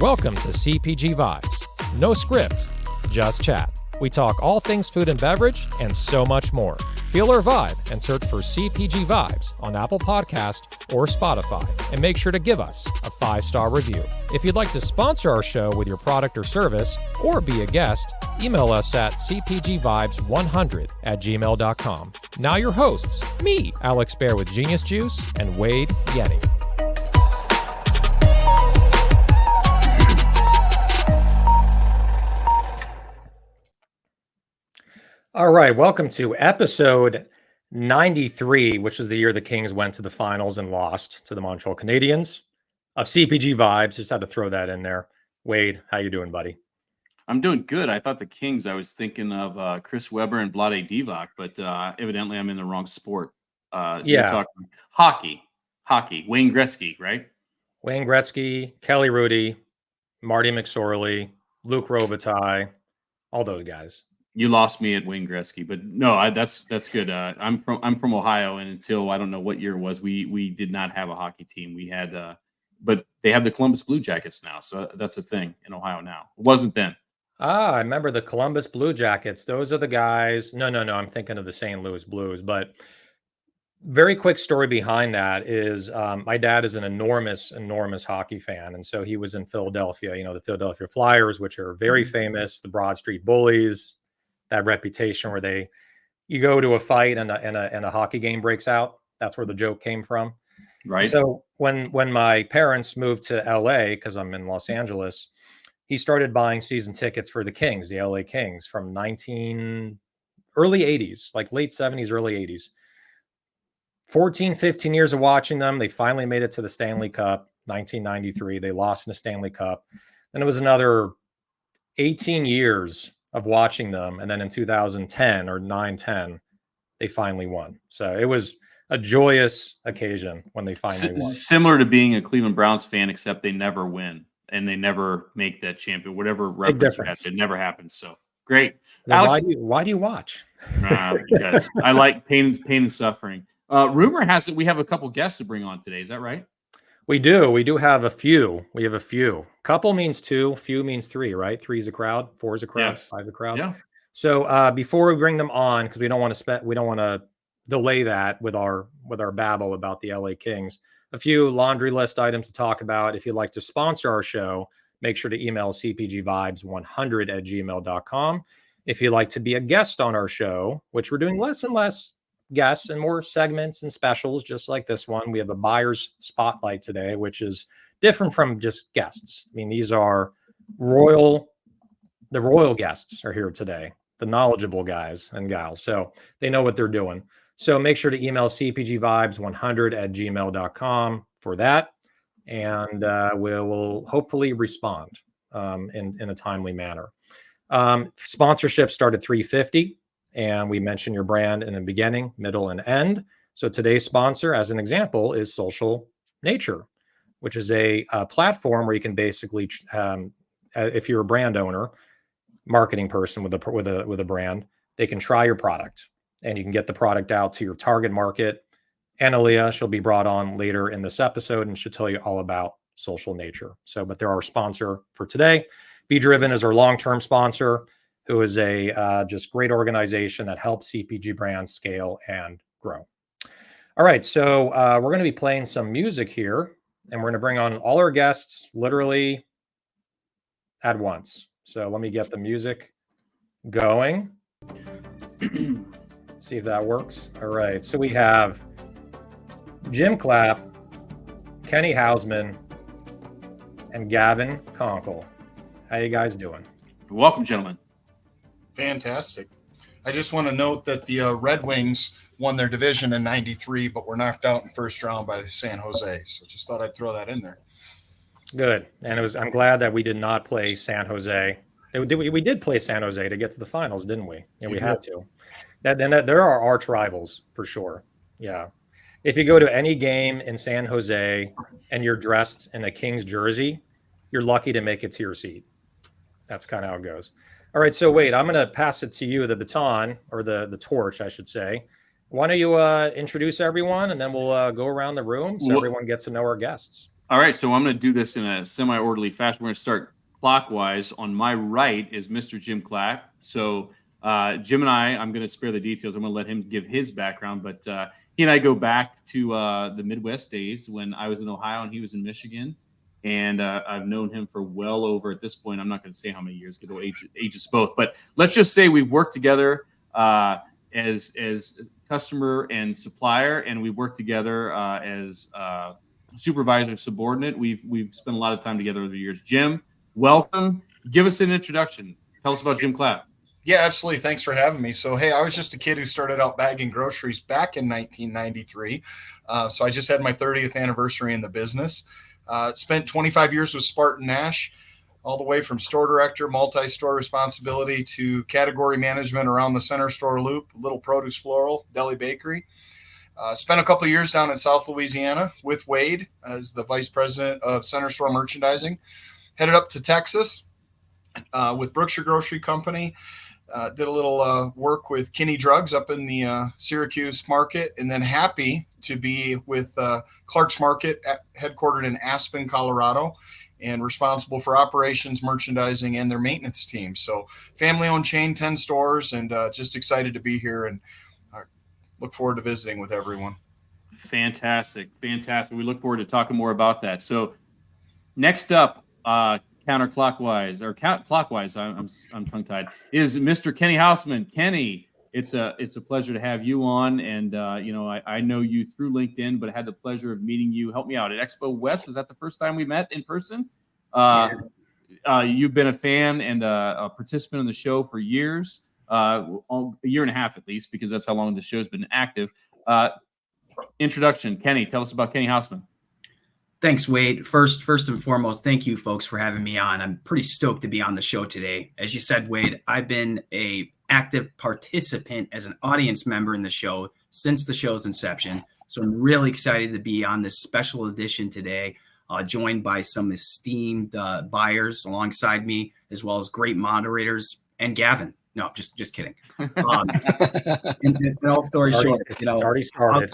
Welcome to CPG Vibes. No script, just chat. We talk all things food and beverage and so much more. Feel our vibe and search for CPG Vibes on Apple Podcast or Spotify, and make sure to give us a 5-star review. If you'd like to sponsor our show with your product or service, or be a guest, email us at cpgvibes100@gmail.com. Now your hosts, me, Alex Bear with Genius Juice, and Wade Yenny. All right, welcome to episode 93, which is the year the Kings went to the finals and lost to the Montreal Canadiens of CPG Vibes. Just had to throw that in there. Wade, how you doing, buddy? I'm doing good. I thought the Kings, I was thinking of Chris Webber and Vlade Divac, but evidently I'm in the wrong sport. You're talking hockey. Wayne Gretzky, right? Wayne Gretzky, Kelly Rudy, Marty McSorley, Luc Robitaille, all those guys. You lost me at Wayne Gretzky, but no, that's good. I'm from Ohio, and until I don't know what year it was, we did not have a hockey team. We had, but they have the Columbus Blue Jackets now, so that's a thing in Ohio now. It wasn't then. I remember the Columbus Blue Jackets. Those are the guys. No. I'm thinking of the St. Louis Blues. But very quick story behind that is my dad is an enormous hockey fan, and so he was in Philadelphia. You know, the Philadelphia Flyers, which are very famous, the Broad Street Bullies. That reputation where you go to a fight and a hockey game breaks out. That's where the joke came from. Right. So when my parents moved to LA, because I'm in Los Angeles, he started buying season tickets for the Kings, the LA Kings, from early 80s, like late 70s, early 80s. 14, 15 years of watching them. They finally made it to the Stanley Cup, 1993. They lost in the Stanley Cup. Then it was another 18 years of watching them, and then in 2010 or 9-10, they finally won. So it was a joyous occasion when they finally won. Similar to being a Cleveland Browns fan, except they never win and they never make that champion. Whatever reference, it never happens. So great. Alex, why do you watch? Because I like pain and suffering. Rumor has it we have a couple guests to bring on today. Is that right? We do. We do have a few. We have a few. Couple means two. Few means three, right? 3 is a crowd. 4 is a crowd. Yes. 5 is a crowd. Yeah. So before we bring them on, because we don't want to delay that with our babble about the LA Kings. A few laundry list items to talk about. If you'd like to sponsor our show, make sure to email cpgvibes100@gmail.com. If you'd like to be a guest on our show, which we're doing less and less guests and more segments and specials, just like this one. We have a buyer's spotlight today, which is different from just guests. I mean, these are the royal guests are here today, the knowledgeable guys and gals. So they know what they're doing. So make sure to email cpgvibes100@gmail.com for that. And we'll hopefully respond in a timely manner. Sponsorship start at $350. And we mention your brand in the beginning, middle, and end. So today's sponsor, as an example, is Social Nature, which is a platform where you can basically, if you're a brand owner, marketing person with a brand, they can try your product, and you can get the product out to your target market. Analia, she'll be brought on later in this episode, and she'll tell you all about Social Nature. So, but they're our sponsor for today. Be Driven is our long-term sponsor, who is a just great organization that helps CPG brands scale and grow. All right, so we're going to be playing some music here, and we're going to bring on all our guests literally at once. So let me get the music going. See if that works. All right, so we have Jim Clapp, Kenny Hausman, and Gavin Conkle. How you guys doing? Welcome, gentlemen. Fantastic. I just want to note that the Red Wings won their division in '93, but were knocked out in first round by San Jose. So just thought I'd throw that in there. Good. And I'm glad that we did not play San Jose. We did play San Jose to get to the finals, didn't we? Yeah, we had to. There are arch rivals for sure. Yeah. If you go to any game in San Jose and you're dressed in a Kings jersey, you're lucky to make it to your seat. That's kind of how it goes. All right, so wait, I'm going to pass it to you, the baton, or the torch, I should say. Why don't you introduce everyone, and then we'll go around the room so everyone gets to know our guests. All right, so I'm going to do this in a semi-orderly fashion. We're going to start clockwise. On my right is Mr. Jim Clapp. So Jim and I'm going to spare the details. I'm going to let him give his background, but he and I go back to the Midwest days when I was in Ohio and he was in Michigan. And I've known him for well over, at this point, I'm not going to say how many years, because age is both. But let's just say we've worked together as customer and supplier, and we worked together as supervisor subordinate. We've spent a lot of time together over the years. Jim, welcome. Give us an introduction. Tell us about Jim Clapp. Yeah, absolutely. Thanks for having me. So, hey, I was just a kid who started out bagging groceries back in 1993. So I just had my 30th anniversary in the business. Spent 25 years with Spartan Nash, all the way from store director, multi-store responsibility, to category management around the center store loop, Little Produce Floral, Deli Bakery. Spent a couple of years down in South Louisiana with Wade as the vice president of center store merchandising. Headed up to Texas with Brookshire Grocery Company. Did a little work with Kinney Drugs up in the Syracuse market, and then happy to be with Clark's Market, headquartered in Aspen, Colorado, and responsible for operations, merchandising, and their maintenance team. So family-owned chain, 10 stores, and just excited to be here, and look forward to visiting with everyone. Fantastic. We look forward to talking more about that. So next up, counterclockwise or clockwise, I'm tongue-tied, is Mr. Kenny Hausman. Kenny, it's a pleasure to have you on, and I know you through LinkedIn, but I had the pleasure of meeting you. Help me out at Expo West. Was that the first time we met in person? You've been a fan and a participant in the show for years, a year and a half at least, because that's how long the show's been active. Introduction, Kenny. Tell us about Kenny Hausman. Thanks, Wade. First and foremost, thank you folks for having me on. I'm pretty stoked to be on the show today. As you said, Wade, I've been a active participant as an audience member in the show since the show's inception. So I'm really excited to be on this special edition today, joined by some esteemed buyers alongside me, as well as great moderators, and Gavin. No, just kidding. And all stories short, it's already started.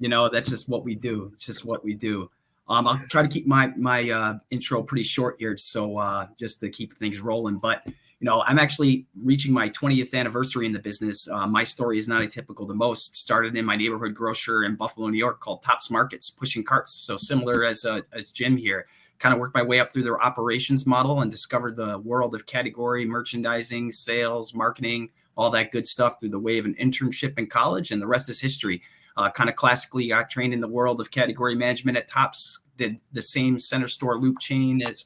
That's just what we do. It's just what we do. I'll try to keep my intro pretty short here, so just to keep things rolling. But I'm actually reaching my 20th anniversary in the business. My story is not atypical to most. Started in my neighborhood grocer in Buffalo, New York, called Tops Markets, pushing carts. So similar as Jim here. Kind of worked my way up through their operations model and discovered the world of category merchandising, sales, marketing, all that good stuff through the way of an internship in college, and the rest is history. Kind of classically got trained in the world of category management at Tops, did the same center store loop chain as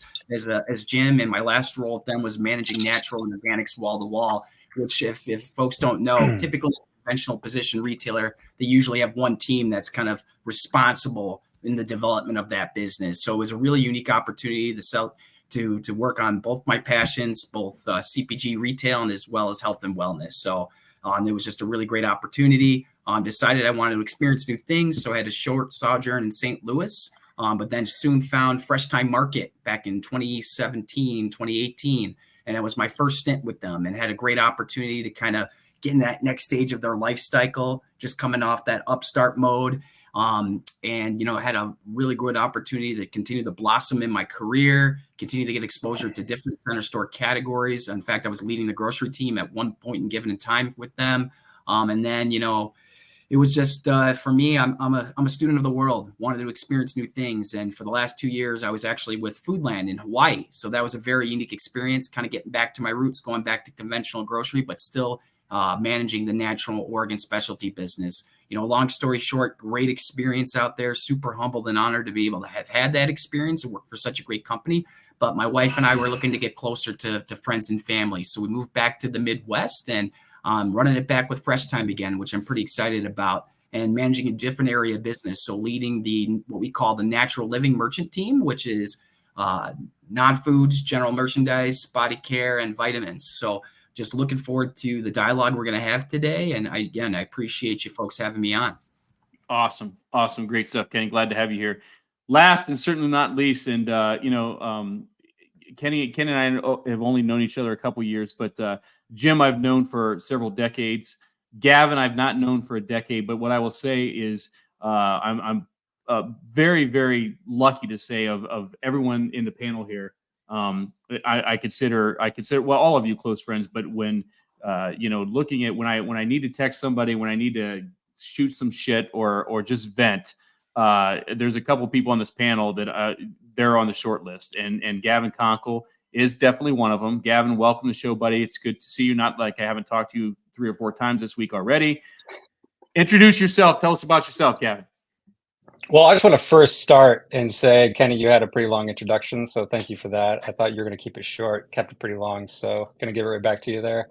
Jim, and my last role with them was managing natural and organics wall to wall, which if folks don't know, typically a conventional position retailer, they usually have one team that's kind of responsible in the development of that business. So it was a really unique opportunity to work on both my passions, both CPG retail and as well as health and wellness. So it was just a really great opportunity. Decided I wanted to experience new things, so I had a short sojourn in St. Louis, but then soon found Fresh Time Market back in 2017, 2018, and it was my first stint with them, and had a great opportunity to kind of get in that next stage of their life cycle, just coming off that upstart mode. Had a really good opportunity to continue to blossom in my career, continue to get exposure to different center store categories. In fact, I was leading the grocery team at one point in given time with them. And then, it was just, for me, I'm a student of the world, wanted to experience new things. And for the last 2 years, I was actually with Foodland in Hawaii. So that was a very unique experience, kind of getting back to my roots, going back to conventional grocery, but still managing the natural Oregon specialty business. Long story short, great experience out there, super humbled and honored to be able to have had that experience and work for such a great company. But my wife and I were looking to get closer to friends and family. So we moved back to the Midwest and running it back with Fresh Time again, which I'm pretty excited about, and managing a different area of business. So leading what we call the natural living merchant team, which is non-foods, general merchandise, body care, and vitamins. So just looking forward to the dialogue we're going to have today. And I appreciate you folks having me on. Awesome. Great stuff, Kenny. Glad to have you here. Last and certainly not least, and Kenny and I have only known each other a couple years, but Jim I've known for several decades. Gavin I've not known for a decade, but what I will say is I'm very, very lucky to say of everyone in the panel here. I consider well, all of you close friends, but when looking at when I need to text somebody, when I need to shoot some shit or just vent, there's a couple people on this panel that they're on the short list, and Gavin Conkle is definitely one of them. Gavin, welcome to the show, buddy. It's good to see you. Not like I haven't talked to you 3 or 4 times this week already. Introduce yourself. Tell us about yourself, Gavin. Well, I just want to first start and say, Kenny, you had a pretty long introduction, so thank you for that. I thought you were going to keep it short, kept it pretty long, so going to give it right back to you there.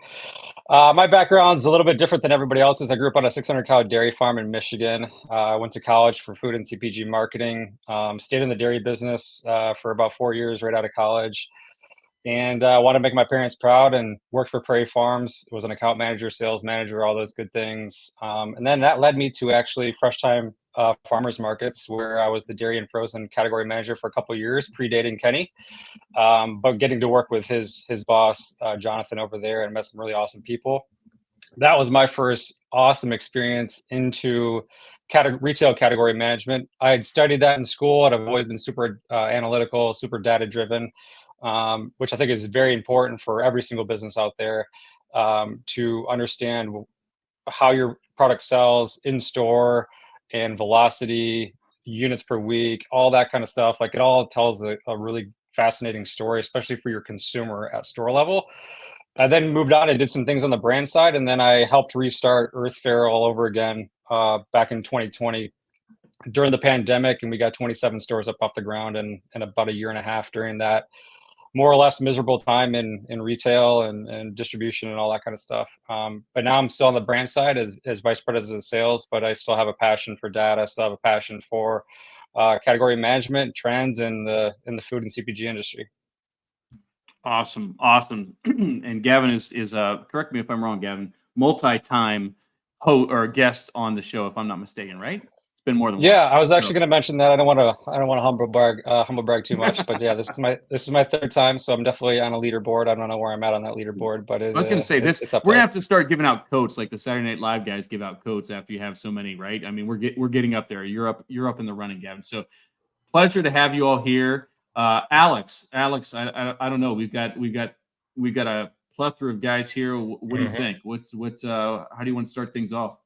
My background's a little bit different than everybody else's. I grew up on a 600-cow dairy farm in Michigan. I went to college for food and CPG marketing, stayed in the dairy business for about 4 years right out of college, and wanted to make my parents proud and worked for Prairie Farms. Was an account manager, sales manager, all those good things. And then that led me to actually Fresh Time Farmers Markets, where I was the dairy and frozen category manager for a couple of years, predating Kenny. But getting to work with his boss, Jonathan, over there, and met some really awesome people. That was my first awesome experience into retail category management. I had studied that in school, and I've always been super analytical, super data driven, which I think is very important for every single business out there, to understand how your product sells in store and velocity, units per week, all that kind of stuff. Like, it all tells a really fascinating story, especially for your consumer at store level. I then moved on and did some things on the brand side, and then I helped restart Earth Fare all over again back in 2020 during the pandemic, and we got 27 stores up off the ground in about a year and a half during that more or less miserable time in retail and distribution and all that kind of stuff. But now I'm still on the brand side as vice president of sales, but I still have a passion for data. I still have a passion for category management, trends in the food and CPG industry. Awesome. And Gavin is correct me if I'm wrong, Gavin, multi-time guest on the show, if I'm not mistaken, right? It's been more than once. I was actually going to mention that. I don't want to humble brag too much, but yeah, this is my 3rd time, so I'm definitely on a leaderboard. I don't know where I'm at on that leaderboard, but I was going to say this. We're going to have to start giving out coats like the Saturday Night Live guys give out coats after you have so many, right? I mean, we're getting up there. You're up in the running, Gavin. So pleasure to have you all here. Alex, I don't know. We've got a plethora of guys here. What do you think? How do you want to start things off?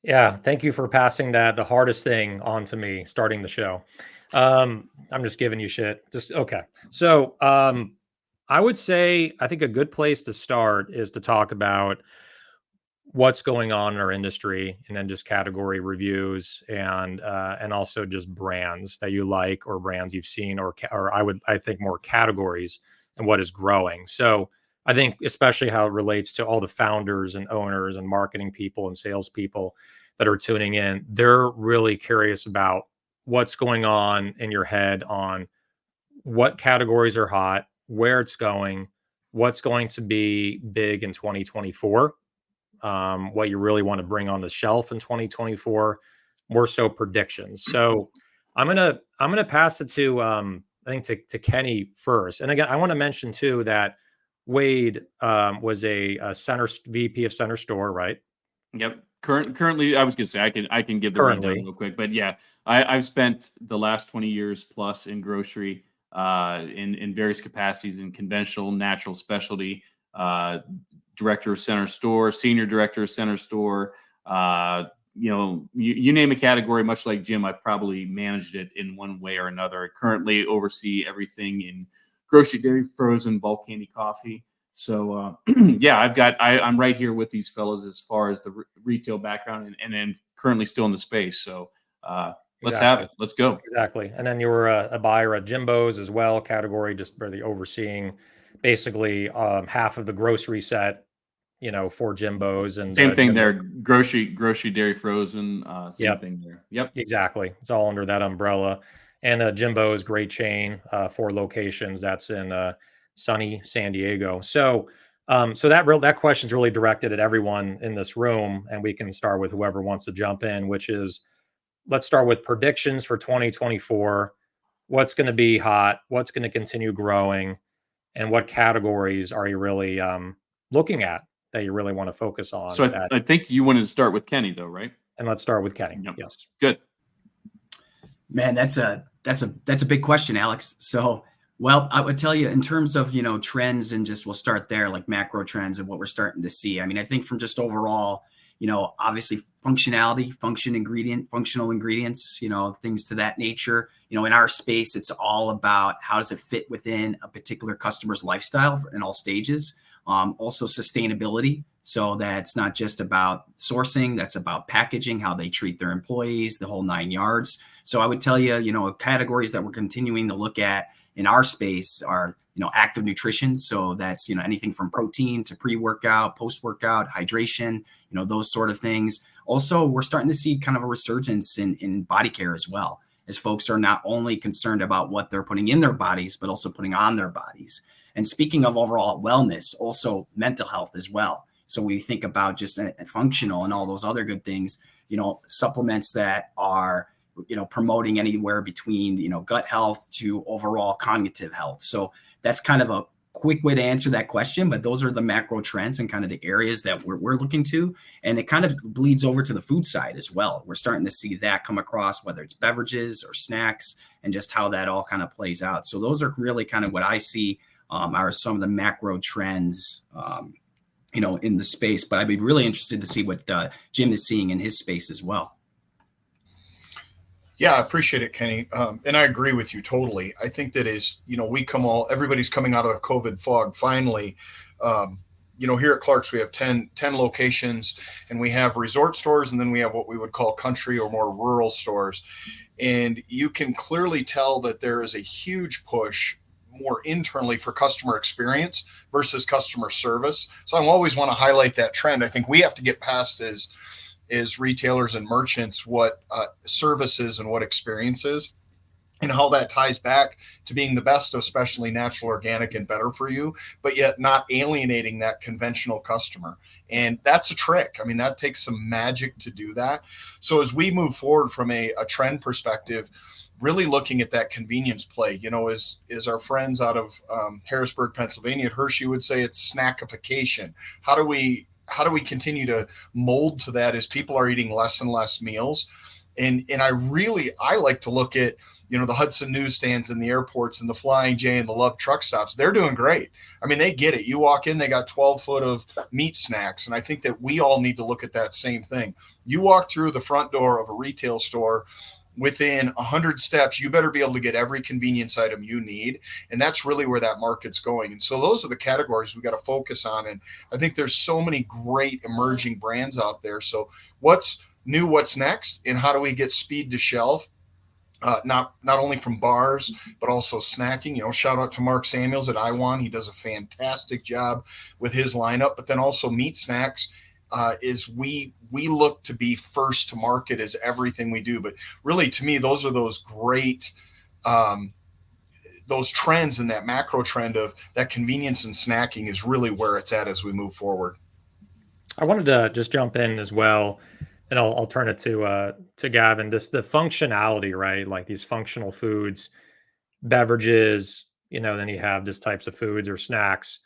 Yeah, thank you for passing the hardest thing on to me, starting the show. I'm just giving you shit. Okay. So I would say I think a good place to start is to talk about what's going on in our industry, and then just category reviews and also just brands that you like, or brands you've seen, or I think more categories and what is growing. So I think especially how it relates to all the founders and owners and marketing people and salespeople that are tuning in, they're really curious about what's going on in your head on what categories are hot, where it's going, what's going to be big in 2024. What you really want to bring on the shelf in 2024, more so predictions. So I'm gonna pass it to I think to Kenny first. And again, I want to mention too that Wade was a center VP of center store, right? Yep. Currently, I was gonna say I can give the rundown real quick, but yeah, I've spent the last 20 years plus in grocery, in various capacities, in conventional, natural, specialty. Director of center store, senior director of center store, you name a category, much like Jim, I've probably managed it in one way or another. I currently oversee everything in grocery, dairy, frozen, bulk candy, coffee. So yeah, I'm right here with these fellas as far as the retail background, and then currently still in the space. So let's have it. Let's go. Exactly. And then you were a buyer at Jimbo's as well, category, just really overseeing basically half of the grocery set, for Jimbo's. And same thing there, grocery, dairy, frozen, same thing there. Yep. Exactly. It's all under that umbrella. And Jimbo's, great chain, 4 locations. That's in sunny San Diego. So that question is really directed at everyone in this room, and we can start with whoever wants to jump in, which is, let's start with predictions for 2024. What's going to be hot? What's going to continue growing? And what categories are you really looking at that you really want to focus on? So I think you wanted to start with Kenny, though, right? And let's start with Kenny. Yep. Yes. Good. Man, that's a big question, Alex. So, well, I would tell you in terms of, trends, and just we'll start there, like macro trends and what we're starting to see. I mean, I think from just overall, obviously functionality, functional ingredients, things to that nature. In our space, it's all about how does it fit within a particular customer's lifestyle in all stages. Also sustainability. So that's not just about sourcing, that's about packaging, how they treat their employees, the whole 9 yards. So I would tell you, categories that we're continuing to look at in our space are, active nutrition. So that's, anything from protein to pre-workout, post-workout, hydration, those sort of things. Also, we're starting to see kind of a resurgence in body care as well, as folks are not only concerned about what they're putting in their bodies, but also putting on their bodies. And speaking of overall wellness, also mental health as well. So we think about just functional and all those other good things, supplements that are, promoting anywhere between, gut health to overall cognitive health. So that's kind of a quick way to answer that question, but those are the macro trends and kind of the areas that we're looking to. And it kind of bleeds over to the food side as well. We're starting to see that come across, whether it's beverages or snacks, and just how that all kind of plays out. So those are really kind of what I see are some of the macro trends, in the space. But I'd be really interested to see what Jim is seeing in his space as well. Yeah, I appreciate it, Kenny. And I agree with you totally. I think that everybody's coming out of the COVID fog finally. Here at Clark's, we have 10 locations, and we have resort stores, and then we have what we would call country or more rural stores. And you can clearly tell that there is a huge push more internally for customer experience versus customer service. So I always want to highlight that trend. I think we have to get past as retailers and merchants what services and what experiences, and how that ties back to being the best, especially natural, organic, and better for you, but yet not alienating that conventional customer. And that's a trick. I mean, that takes some magic to do that. So as we move forward from a trend perspective, really looking at that convenience play, as our friends out of Harrisburg, Pennsylvania, at Hershey would say, it's snackification. How do we continue to mold to that as people are eating less and less meals? And I like to look at, the Hudson newsstands and the airports and the Flying J and the Love truck stops. They're doing great. I mean, they get it. You walk in, they got 12 foot of meat snacks. And I think that we all need to look at that same thing. You walk through the front door of a retail store, within 100 steps, you better be able to get every convenience item you need. And that's really where that market's going. And so those are the categories we got to focus on. And I think there's so many great emerging brands out there. So what's new, what's next, and how do we get speed to shelf? Not only from bars, but also snacking. Shout out to Mark Samuels at iWan. He does a fantastic job with his lineup. But then also meat snacks is we look to be first to market as everything we do. But really, to me, those are those great those trends, and that macro trend of that convenience and snacking is really where it's at as we move forward. I wanted to just jump in as well, and I'll turn it to Gavin. The functionality, right? Like these functional foods, beverages, then you have just types of foods or snacks.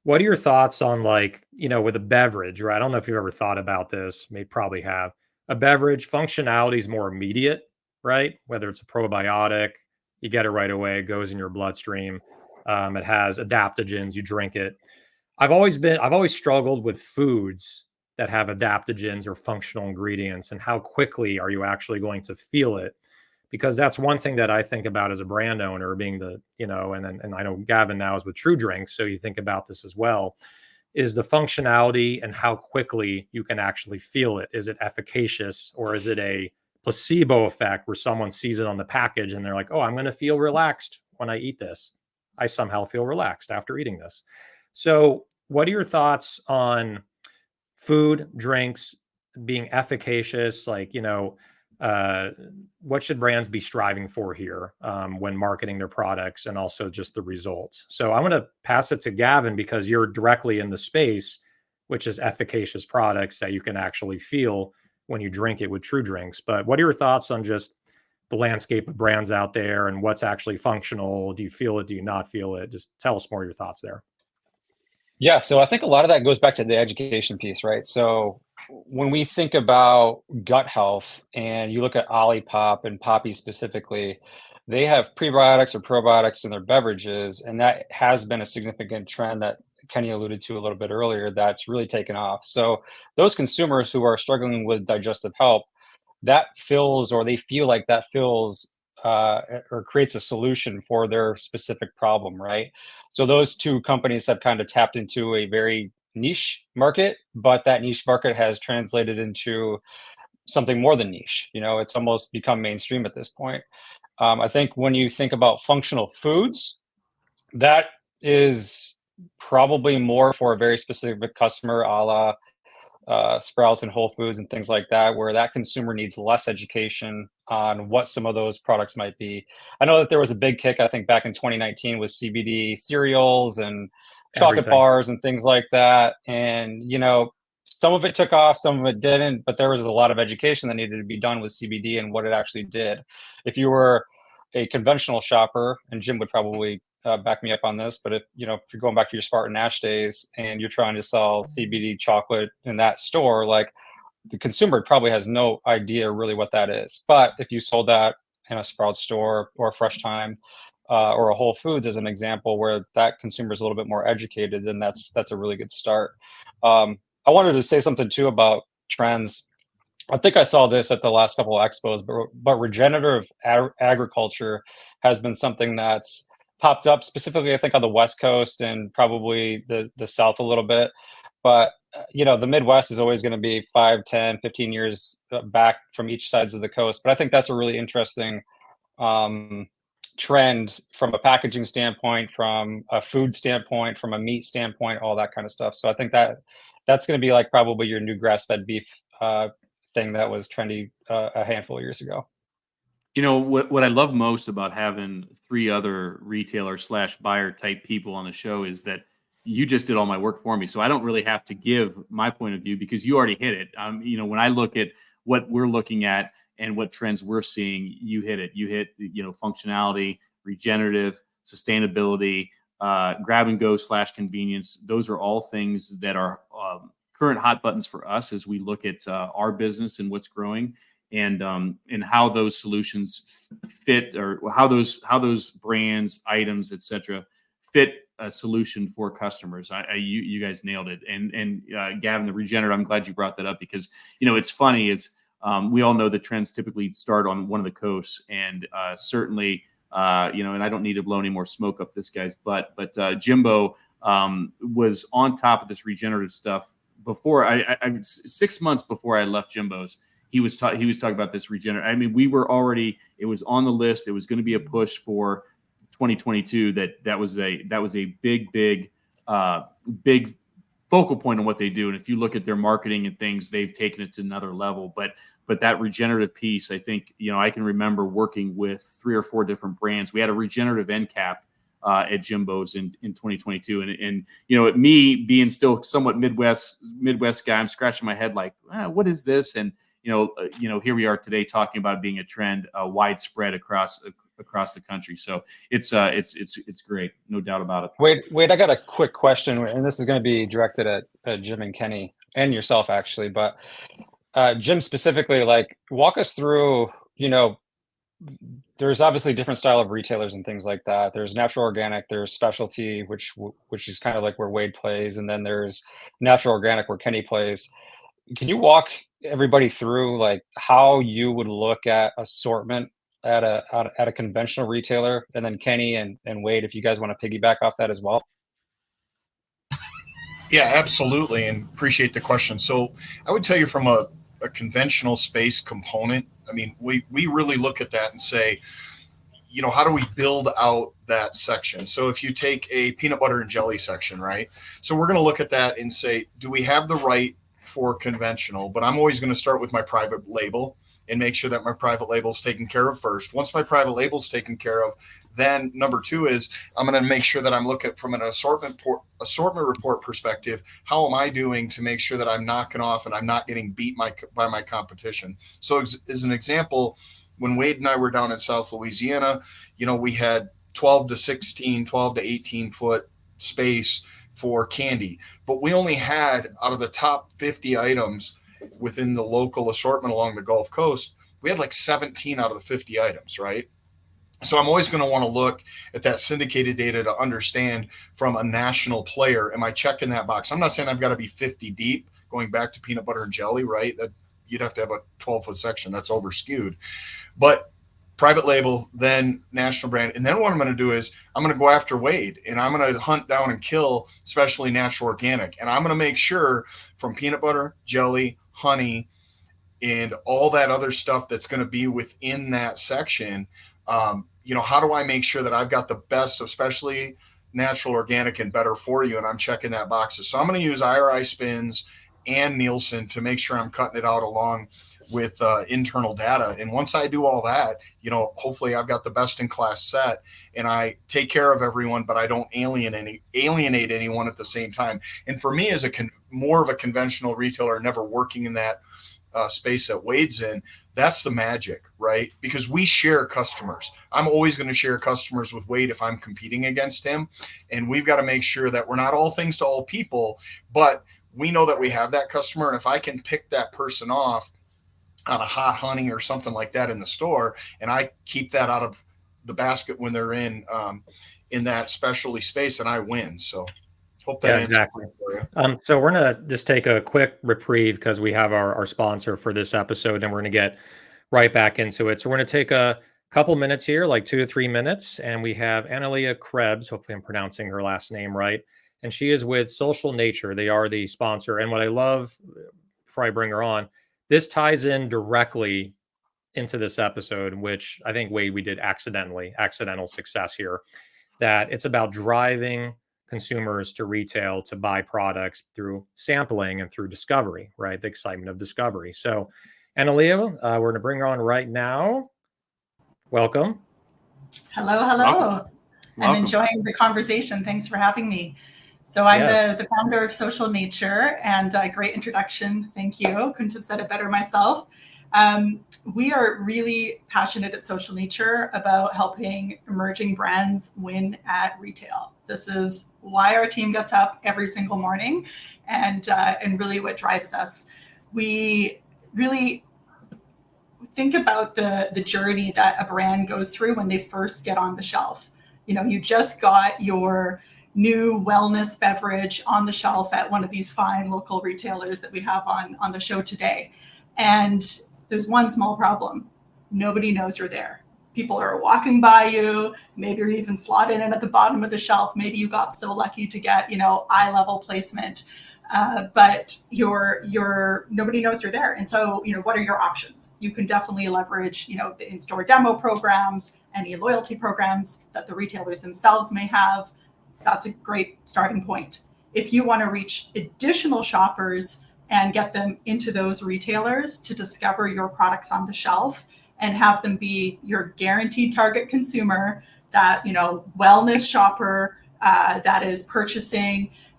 What are your thoughts on, like, with a beverage, right? I don't know if you've ever thought about this, may probably have. A beverage functionality is more immediate, right? Whether it's a probiotic, you get it right away, it goes in your bloodstream. It has adaptogens, you drink it. I've always struggled with foods that have adaptogens or functional ingredients, and how quickly are you actually going to feel it? Because that's one thing that I think about as a brand owner, being and I know Gavin now is with True Drinks, so you think about this as well, is the functionality and how quickly you can actually feel it. Is it efficacious, or is it a placebo effect where someone sees it on the package and they're like, oh, I'm going to feel relaxed when I eat this. I somehow feel relaxed after eating this. So what are your thoughts on food, drinks being efficacious? Like, what should brands be striving for here when marketing their products, and also just the results? So I'm going to pass it to Gavin, because you're directly in the space, which is efficacious products that you can actually feel when you drink it with True Drinks. But what are your thoughts on just the landscape of brands out there and what's actually functional? Do you feel it? Do you not feel it? Just tell us more of your thoughts there. Yeah, so I think a lot of that goes back to the education piece, right? So when we think about gut health and you look at Olipop and Poppy specifically, they have prebiotics or probiotics in their beverages, and that has been a significant trend that Kenny alluded to a little bit earlier that's really taken off. So those consumers who are struggling with digestive health, that fills or they feel like that fills or creates a solution for their specific problem, right? So those two companies have kind of tapped into a very niche market, but that niche market has translated into something more than niche. It's almost become mainstream at this point. I think when you think about functional foods, that is probably more for a very specific customer, a la Sprouts and Whole Foods and things like that, where that consumer needs less education on what some of those products might be. I know that there was a big kick, I think, back in 2019 with CBD cereals and chocolate Everything. bars and things like that. And, some of it took off, some of it didn't, but there was a lot of education that needed to be done with CBD and what it actually did. If you were a conventional shopper, and Jim would probably back me up on this, but if you're going back to your Spartan Nash days and you're trying to sell CBD chocolate in that store, like the consumer probably has no idea really what that is. But if you sold that in a Sprouts store or a Fresh Time or a Whole Foods as an example, where that consumer is a little bit more educated, then that's a really good start. I wanted to say something too about trends. I think I saw this at the last couple of expos, but regenerative agriculture has been something that's popped up specifically, I think, on the West Coast and probably the South a little bit. But, the Midwest is always going to be 5, 10, 15 years back from each sides of the coast. But I think that's a really interesting trend from a packaging standpoint, from a food standpoint, from a meat standpoint, all that kind of stuff. So I think that's going to be like probably your new grass-fed beef thing that was trendy a handful of years ago. What I love most about having 3 other retailer / buyer type people on the show is that you just did all my work for me. So I don't really have to give my point of view because you already hit it. When I look at what we're looking at and what trends we're seeing, you hit it. You hit, functionality, regenerative, sustainability, grab and go / convenience. Those are all things that are current hot buttons for us as we look at our business and what's growing. And how those solutions fit, or how those brands, items, etc., fit a solution for customers. You guys nailed it. And Gavin, the regenerative, I'm glad you brought that up because it's funny is we all know that trends typically start on one of the coasts, and certainly and I don't need to blow any more smoke up this guy's butt, but Jimbo was on top of this regenerative stuff before I 6 months before I left Jimbo's. He was talking about this regenerate. I mean, it was on the list. It was going to be a push for 2022. That was a big focal point on what they do. And if you look at their marketing and things, they've taken it to another level. But that regenerative piece, I think, I can remember working with 3 or 4 different brands. We had a regenerative end cap at Jimbo's in 2022. And me being still somewhat Midwest guy, I'm scratching my head like, what is this? And here we are today talking about it being a trend widespread across the country. So it's great, no doubt about it. Wait, I got a quick question, and this is going to be directed at Jim and Kenny and yourself actually, but Jim specifically, like walk us through, there's obviously different style of retailers and things like that. There's natural organic, there's specialty, which is kind of like where Wade plays, and then there's natural organic where Kenny plays. Can you walk everybody through like how you would look at assortment at a conventional retailer, and then Kenny and Wade, if you guys want to piggyback off that as well? Yeah, absolutely, and appreciate the question. So I would tell you from a conventional space component, I mean, we really look at that and say, how do we build out that section? So if you take a peanut butter and jelly section, right? So we're going to look at that and say, do we have the right for conventional? But I'm always going to start with my private label and make sure that my private label is taken care of first. Once my private label is taken care of, then number 2 is I'm going to make sure that I'm looking from an assortment report perspective. How am I doing to make sure that I'm knocking off and I'm not getting beat by my competition? So as an example, when Wade and I were down in South Louisiana, we had 12 to 18 foot space for candy, but we only had, out of the top 50 items, within the local assortment along the Gulf Coast, we had like 17 out of the 50 items, right? So I'm always going to want to look at that syndicated data to understand from a national player, am I checking that box? I'm not saying I've got to be 50 deep, going back to peanut butter and jelly, right? That you'd have to have a 12-foot section. That's over skewed. But private label, then national brand. And then what I'm going to do is I'm going to go after Wade, and I'm going to hunt down and kill, especially natural organic. And I'm going to make sure from peanut butter, jelly, honey, and all that other stuff that's going to be within that section. How do I make sure that I've got the best, especially natural, organic, and better for you? And I'm checking that boxes. So I'm going to use IRI spins and Nielsen to make sure I'm cutting it out along with internal data. And once I do all that, hopefully I've got the best in class set, and I take care of everyone, but I don't alienate anyone at the same time. And for me, as more of a conventional retailer, never working in that space that Wade's in, that's the magic, right? Because we share customers. I'm always going to share customers with Wade if I'm competing against him. And we've got to make sure that we're not all things to all people, but we know that we have that customer. And if I can pick that person off on a hot honey or something like that in the store, and I keep that out of the basket when they're in that specialty space, and I win. So hope that exactly. So we're going to just take a quick reprieve because we have our sponsor for this episode, and we're going to get right back into it. So we're going to take a couple minutes here, like 2 to 3 minutes, and we have Analia Krebs. Hopefully I'm pronouncing her last name right. And she is with Social Nature. They are the sponsor. And what I love, before I bring her on, this ties in directly into this episode, which I think, Wade, we did accidental success here, that it's about driving consumers to retail to buy products through sampling and through discovery, right? The excitement of discovery. So, Analia, we're going to bring her on right now. Welcome. Hello. Welcome. I'm enjoying the conversation. Thanks for having me. So I'm the founder of Social Nature, and a great introduction. Thank you. Couldn't have said it better myself. We are really passionate at Social Nature about helping emerging brands win at retail. This is why our team gets up every single morning, and really what drives us. We really think about the journey that a brand goes through when they first get on the shelf. You just got your new wellness beverage on the shelf at one of these fine local retailers that we have on the show today. And there's one small problem. Nobody knows you're there. People are walking by you. Maybe you're even slotted in at the bottom of the shelf. Maybe you got so lucky to get, eye level placement, but nobody knows you're there. And so, what are your options? You can definitely leverage, the in-store demo programs, any loyalty programs that the retailers themselves may have. That's a great starting point. If you want to reach additional shoppers and get them into those retailers to discover your products on the shelf and have them be your guaranteed target consumer, that, wellness shopper that is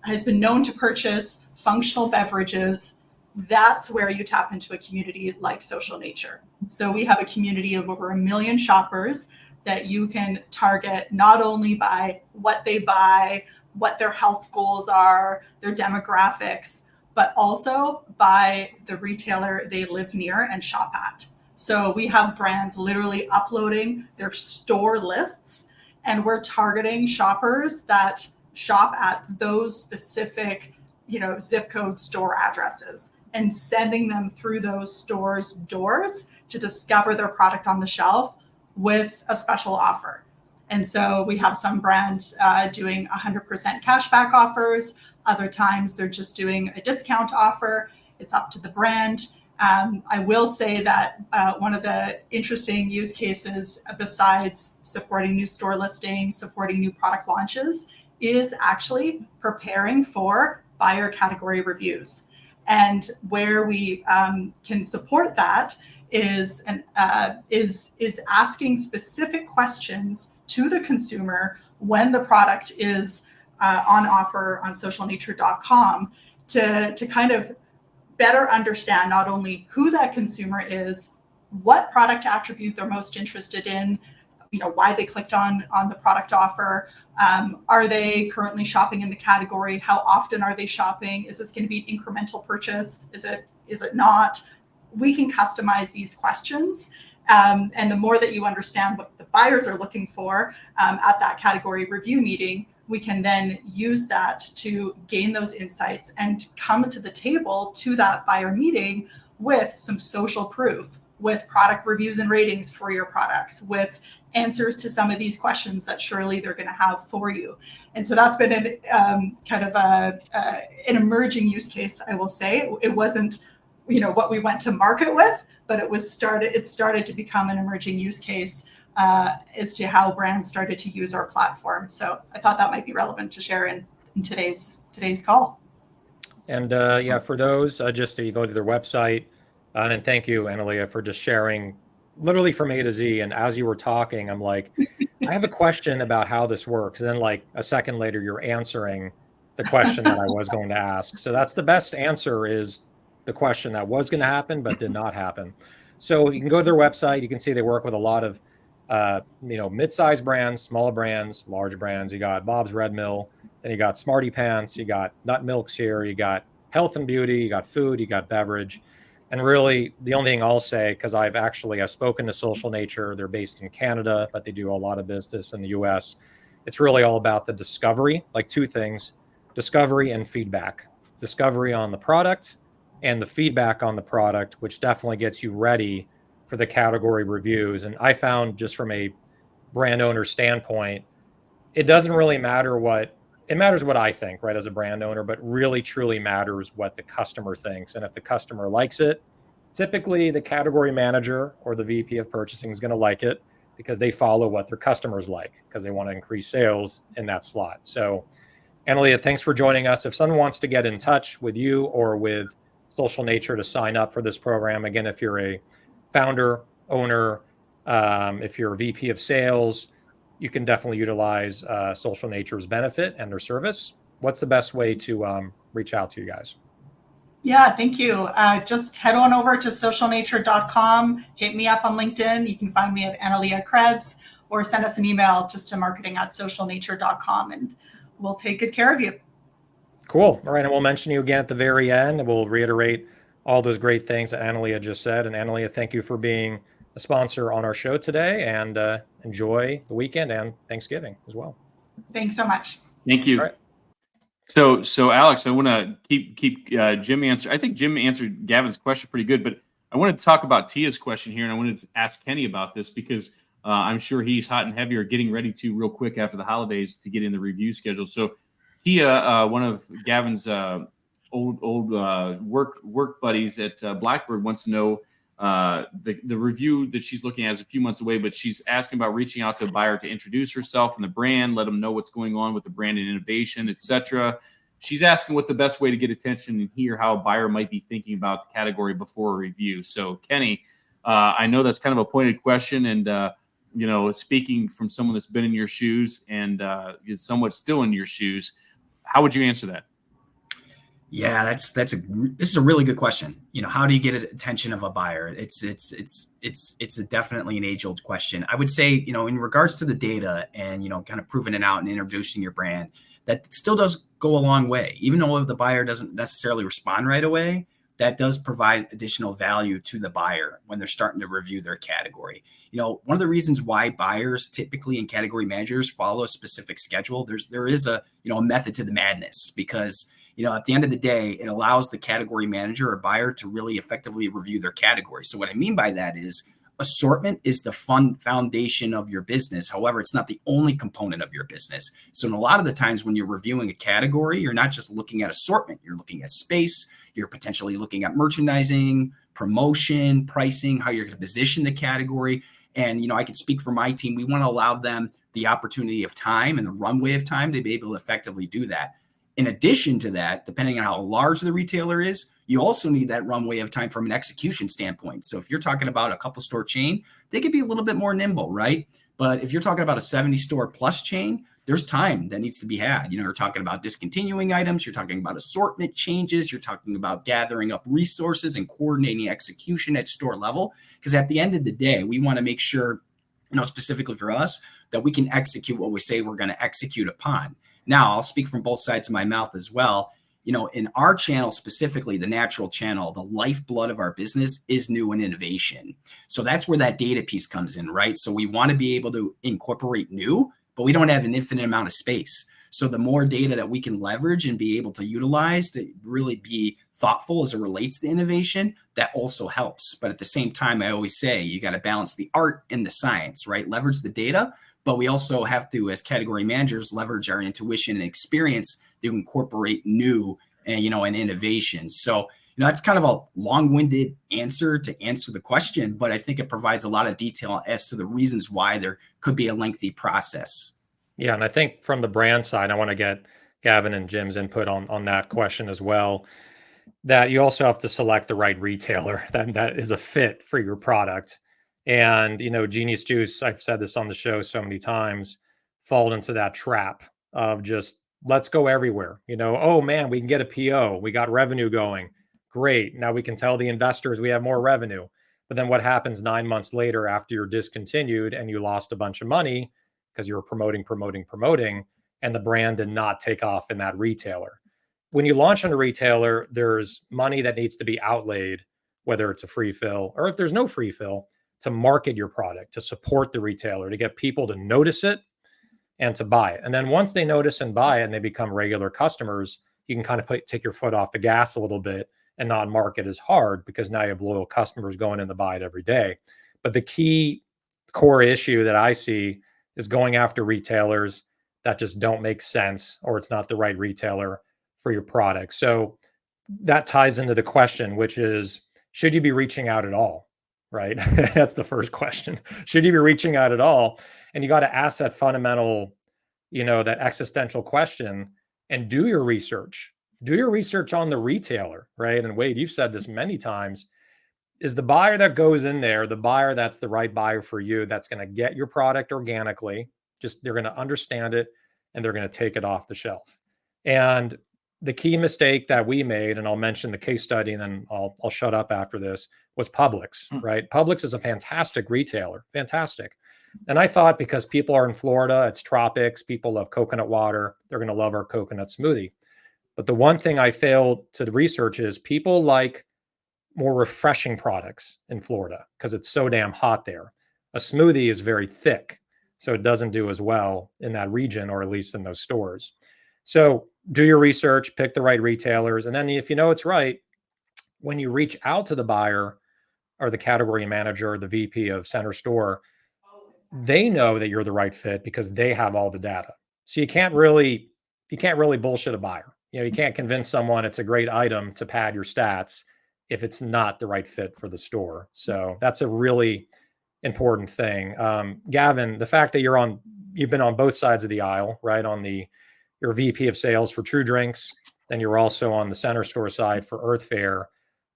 has been known to purchase functional beverages, that's where you tap into a community like Social Nature. So we have a community of over 1 million shoppers that you can target not only by what they buy, what their health goals are, their demographics, but also by the retailer they live near and shop at. So we have brands literally uploading their store lists, and we're targeting shoppers that shop at those specific, zip code store addresses and sending them through those stores' doors to discover their product on the shelf with a special offer. And so we have some brands doing 100% cashback offers. Other times they're just doing a discount offer. It's up to the brand. I will say that one of the interesting use cases, besides supporting new store listings, supporting new product launches, is actually preparing for buyer category reviews. And where we can support that is asking specific questions to the consumer when the product is on offer on socialnature.com to kind of better understand not only who that consumer is, what product attribute they're most interested in, why they clicked on the product offer, Are they currently shopping in the category? How often are they shopping? Is this going to be an incremental purchase? Is it not? We can customize these questions. And the more that you understand what the buyers are looking for at that category review meeting, we can then use that to gain those insights and come to the table to that buyer meeting with some social proof, with product reviews and ratings for your products, with answers to some of these questions that surely they're going to have for you. And so that's been an emerging use case, I will say. It wasn't, what we went to market with, but it started to become an emerging use case as to how brands started to use our platform. So I thought that might be relevant to share in today's call. And for those, just you go to their website, and thank you, Analia, for just sharing literally from A to Z. And as you were talking, I'm like, I have a question about how this works. And then like a second later, you're answering the question that I was going to ask. So that's the best answer, is the question that was going to happen, but did not happen. So you can go to their website. You can see they work with a lot of, mid-sized brands, small brands, large brands. You got Bob's Red Mill, then you got Smarty Pants, you got Nut Milks here, you got health and beauty, you got food, you got beverage. And really the only thing I'll say, because I've spoken to Social Nature, they're based in Canada, but they do a lot of business in the US. It's really all about the discovery, like two things, discovery and feedback. Discovery on the product and the feedback on the product, which definitely gets you ready for the category reviews. And I found, just from a brand owner standpoint, it doesn't really matter it matters what I think, right, as a brand owner, but really truly matters what the customer thinks. And if the customer likes it, typically the category manager or the VP of purchasing is going to like it, because they follow what their customers like, because they want to increase sales in that slot. So Analia, thanks for joining us. If someone wants to get in touch with you or with Social Nature to sign up for this program, again, if you're a founder, owner, if you're a VP of sales, you can definitely utilize Social Nature's benefit and their service. What's the best way to reach out to you guys? Yeah, thank you. Just head on over to socialnature.com, hit me up on LinkedIn. You can find me at Analia Krebs, or send us an email just to marketing@socialnature.com, and we'll take good care of you. Cool. All right. And we'll mention you again at the very end, and we'll reiterate all those great things that Analia just said. And Analia, thank you for being a sponsor on our show today, and enjoy the weekend and Thanksgiving as well. Thanks so much. Thank you. Right. So Alex, I want to keep Jim answer. I think Jim answered Gavin's question pretty good, but I wanted to talk about Tia's question here, and I wanted to ask Kenny about this, because I'm sure he's hot and heavy, or getting ready to real quick after the holidays to get in the review schedule. So Tia, one of Gavin's old work buddies at Blackbird, wants to know the review that she's looking at is a few months away, but she's asking about reaching out to a buyer to introduce herself and the brand, let them know what's going on with the brand and innovation, etc. She's asking what the best way to get attention and hear how a buyer might be thinking about the category before a review. So Kenny, I know that's kind of a pointed question, and speaking from someone that's been in your shoes and is somewhat still in your shoes, how would you answer that? Yeah, this is a really good question. How do you get attention of a buyer? It's definitely an age-old question. I would say, in regards to the data and, kind of proving it out and introducing your brand, that still does go a long way. Even though the buyer doesn't necessarily respond right away, that does provide additional value to the buyer when they're starting to review their category. One of the reasons why buyers typically and category managers follow a specific schedule, there is a method to the madness, because at the end of the day, it allows the category manager or buyer to really effectively review their category. So what I mean by that is, assortment is the foundation of your business. However, it's not the only component of your business. So in a lot of the times when you're reviewing a category, you're not just looking at assortment, you're looking at space, you're potentially looking at merchandising, promotion, pricing, how you're going to position the category. And, I can speak for my team. We want to allow them the opportunity of time and the runway of time to be able to effectively do that. In addition to that, depending on how large the retailer is, you also need that runway of time from an execution standpoint. So if you're talking about a couple store chain, they could be a little bit more nimble, right? But if you're talking about a 70 store plus chain, there's time that needs to be had. You're talking about discontinuing items, you're talking about assortment changes, you're talking about gathering up resources and coordinating execution at store level. Because at the end of the day, we want to make sure specifically for us, that we can execute what we say we're going to execute upon. Now, I'll speak from both sides of my mouth as well. In our channel, specifically the natural channel, the lifeblood of our business is new and innovation. So that's where that data piece comes in, right? So we want to be able to incorporate new, but we don't have an infinite amount of space. So the more data that we can leverage and be able to utilize to really be thoughtful as it relates to innovation, that also helps. But at the same time, I always say you got to balance the art and the science, right? Leverage the data, but we also have to, as category managers, leverage our intuition and experience to incorporate new and, and innovation. So, that's kind of a long-winded answer to answer the question, but I think it provides a lot of detail as to the reasons why there could be a lengthy process. Yeah, and I think from the brand side, I want to get Gavin and Jim's input on that question as well, that you also have to select the right retailer that is a fit for your product. And, Genius Juice, I've said this on the show so many times, fall into that trap of just, let's go everywhere. Oh man, we can get a PO. We got revenue going. Great. Now we can tell the investors we have more revenue. But then what happens 9 months later after you're discontinued and you lost a bunch of money because you were promoting, and the brand did not take off in that retailer. When you launch on a retailer, there's money that needs to be outlaid, whether it's a free fill or if there's no free fill, to market your product, to support the retailer, to get people to notice it and to buy it. And then once they notice and buy it and they become regular customers, you can kind of take your foot off the gas a little bit and not market as hard, because now you have loyal customers going in to buy it every day. But the key core issue that I see is going after retailers that just don't make sense, or it's not the right retailer for your product. So that ties into the question, which is, should you be reaching out at all? Right? That's the first question. Should you be reaching out at all? And you got to ask that fundamental, that existential question, and do your research. Do your research on the retailer, right? And Wade, you've said this many times. Is the buyer that goes in there the buyer that's the right buyer for you, that's going to get your product organically? Just, they're going to understand it and they're going to take it off the shelf. And the key mistake that we made, and I'll mention the case study and then I'll shut up after this, was Publix, right? Publix is a fantastic retailer, fantastic. And I thought because people are in Florida, it's tropics, people love coconut water, they're going to love our coconut smoothie. But the one thing I failed to research is people like more refreshing products in Florida because it's so damn hot there. A smoothie is very thick, so it doesn't do as well in that region, or at least in those stores. So do your research, pick the right retailers, and then if you know it's right, when you reach out to the buyer or the category manager or the VP of center store, they know that you're the right fit because they have all the data. So you can't really bullshit a buyer. You can't convince someone it's a great item to pad your stats if it's not the right fit for the store. So that's a really important thing. Gavin, the fact that you've been on both sides of the aisle, right? You're VP of sales for True Drinks, then you're also on the center store side for Earth Fare.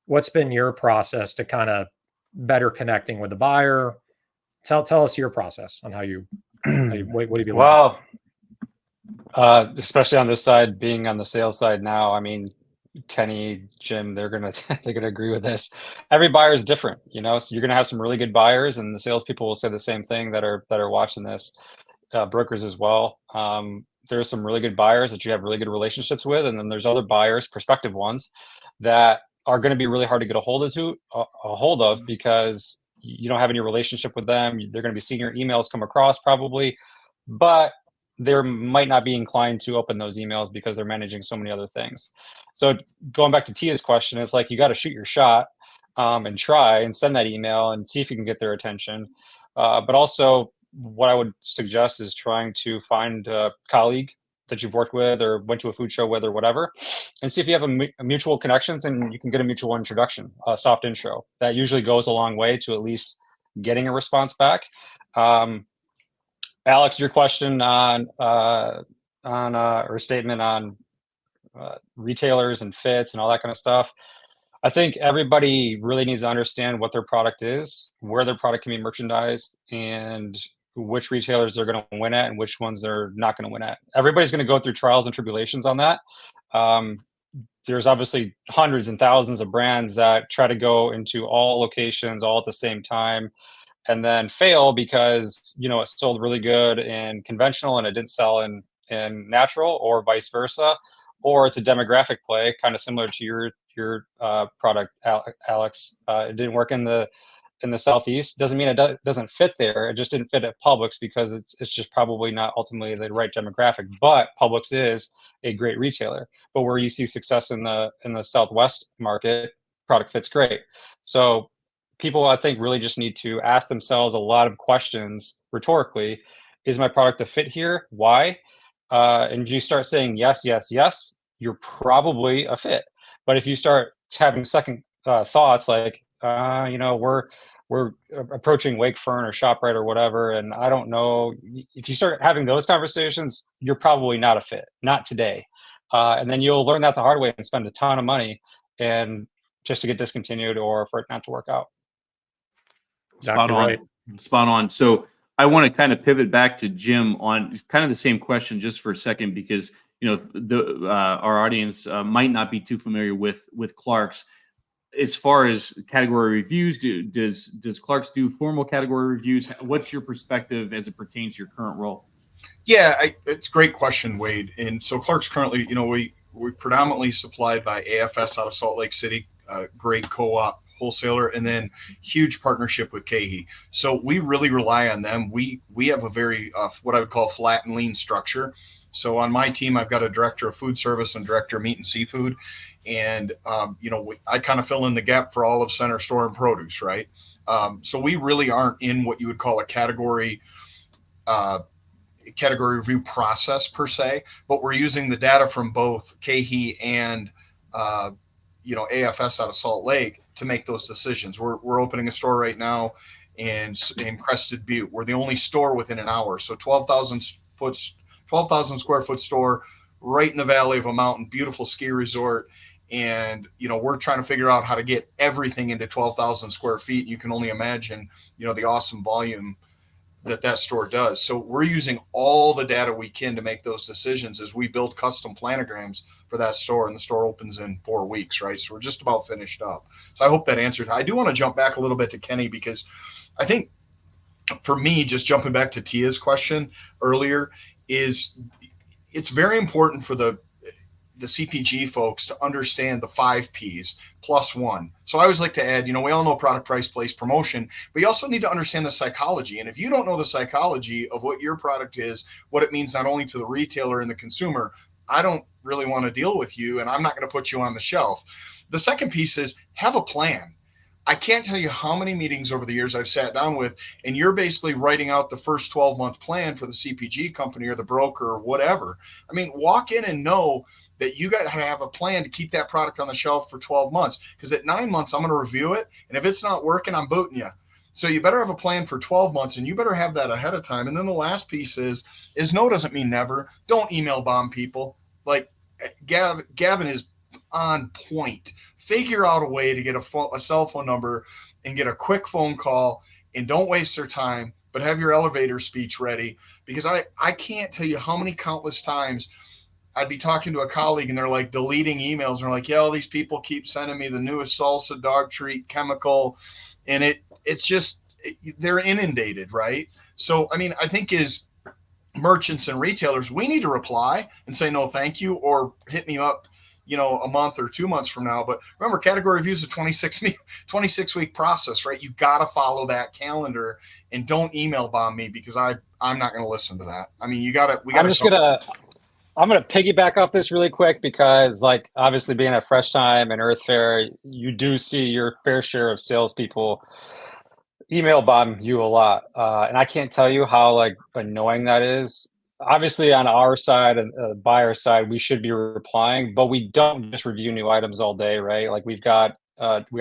What's been your process to kind of better connecting with the buyer? Tell us your process on what have you learned? Well, especially on this side, being on the sales side now, I mean, Kenny, Jim, they're gonna agree with this. Every buyer is different, so you're gonna have some really good buyers, and the salespeople will say the same thing that are watching this, brokers as well. There's some really good buyers that you have really good relationships with, and then there's other buyers, prospective ones, that are going to be really hard to get a hold of because you don't have any relationship with them. They're going to be seeing your emails come across probably, but they might not be inclined to open those emails because they're managing so many other things. So going back to Tia's question, it's like you got to shoot your shot and try and send that email and see if you can get their attention. But also, what I would suggest is trying to find a colleague that you've worked with or went to a food show with or whatever, and see if you have a mutual connections and you can get a mutual introduction, a soft intro. That usually goes a long way to at least getting a response back. Alex, your question or statement on retailers and fits and all that kind of stuff. I think everybody really needs to understand what their product is, where their product can be merchandised, and which retailers they're going to win at and which ones they're not going to win at. Everybody's going to go through trials and tribulations on that. There's obviously hundreds and thousands of brands that try to go into all locations all at the same time. and then fail because, you know, it sold really good in conventional and it didn't sell in natural, or vice versa, or it's a demographic play, kind of similar to your product, Alex. It didn't work in the Southeast. Doesn't mean it doesn't fit there. It just didn't fit at Publix because it's just probably not ultimately the right demographic. But Publix is a great retailer. But where you see success in the Southwest market, product fits great. So people, I think, really just need to ask themselves a lot of questions rhetorically. Is my product a fit here? Why? And if you start saying yes, yes, yes, you're probably a fit. But if you start having second thoughts like, you know, we're approaching Wakefern or ShopRite or whatever, and I don't know, if you start having those conversations, you're probably not a fit, not today. And then you'll learn that the hard way and spend a ton of money and just to get discontinued or for it not to work out. Spot on. Spot on. So I want to kind of pivot back to Jim on kind of the same question just for a second, because, you know, our audience might not be too familiar with Clark's. As far as category reviews, does Clark's do formal category reviews? What's your perspective as it pertains to your current role? Yeah, it's a great question, Wade. And so Clark's currently, you know, we're predominantly supplied by AFS out of Salt Lake City, great co-op wholesaler, and then huge partnership with KeHE. So we really rely on them. We have a very what I would call flat and lean structure. So on my team, I've got a director of food service and director of meat and seafood. And, you know, I kind of fill in the gap for all of center store and produce, right? So we really aren't in what you would call a category review process per se, but we're using the data from both KeHE and, you know, AFS out of Salt Lake to make those decisions. We're opening a store right now in Crested Butte. We're the only store within an hour. So 12,000 square foot store right in the valley of a mountain, beautiful ski resort. And, you know, we're trying to figure out how to get everything into 12,000 square feet. You can only imagine, you know, the awesome volume that store does. So we're using all the data we can to make those decisions as we build custom planograms for that store, and the store opens in 4 weeks, right? So we're just about finished up. So I hope that answered. I do want to jump back a little bit to Kenny, because I think for me, just jumping back to Tia's question earlier, is it's very important for the CPG folks to understand the 5 Ps plus 1. So I always like to add, you know, we all know product, price, place, promotion, but you also need to understand the psychology. And if you don't know the psychology of what your product is, what it means not only to the retailer and the consumer, I don't really want to deal with you, and I'm not going to put you on the shelf. The second piece is have a plan. I can't tell you how many meetings over the years I've sat down with, and you're basically writing out the first 12-month plan for the CPG company or the broker or whatever. I mean, walk in and know that you got to have a plan to keep that product on the shelf for 12 months. Because at 9 months, I'm going to review it. And if it's not working, I'm booting you. So you better have a plan for 12 months, and you better have that ahead of time. And then the last piece is no doesn't mean never. Don't email bomb people. Like Gavin is on point. Figure out a way to get a cell phone number and get a quick phone call, and don't waste their time, but have your elevator speech ready. Because I can't tell you how many countless times I'd be talking to a colleague and they're like deleting emails, and they're like, yeah, all these people keep sending me the newest salsa, dog treat, chemical. And it's just, they're inundated, right? So, I mean, I think as merchants and retailers, we need to reply and say, no, thank you, or hit me up, you know, a month or 2 months from now. But remember, category review is a 26-week process, right? You got to follow that calendar, and don't email bomb me, because I'm not going to listen to that. I mean, I'm going to piggyback off this really quick, because, like, obviously being at Fresh Time and Earth Fair, you do see your fair share of salespeople email bomb you a lot. And I can't tell you how, like, annoying that is. Obviously, on our side and the buyer side, we should be replying, but we don't just review new items all day, right? Like, we got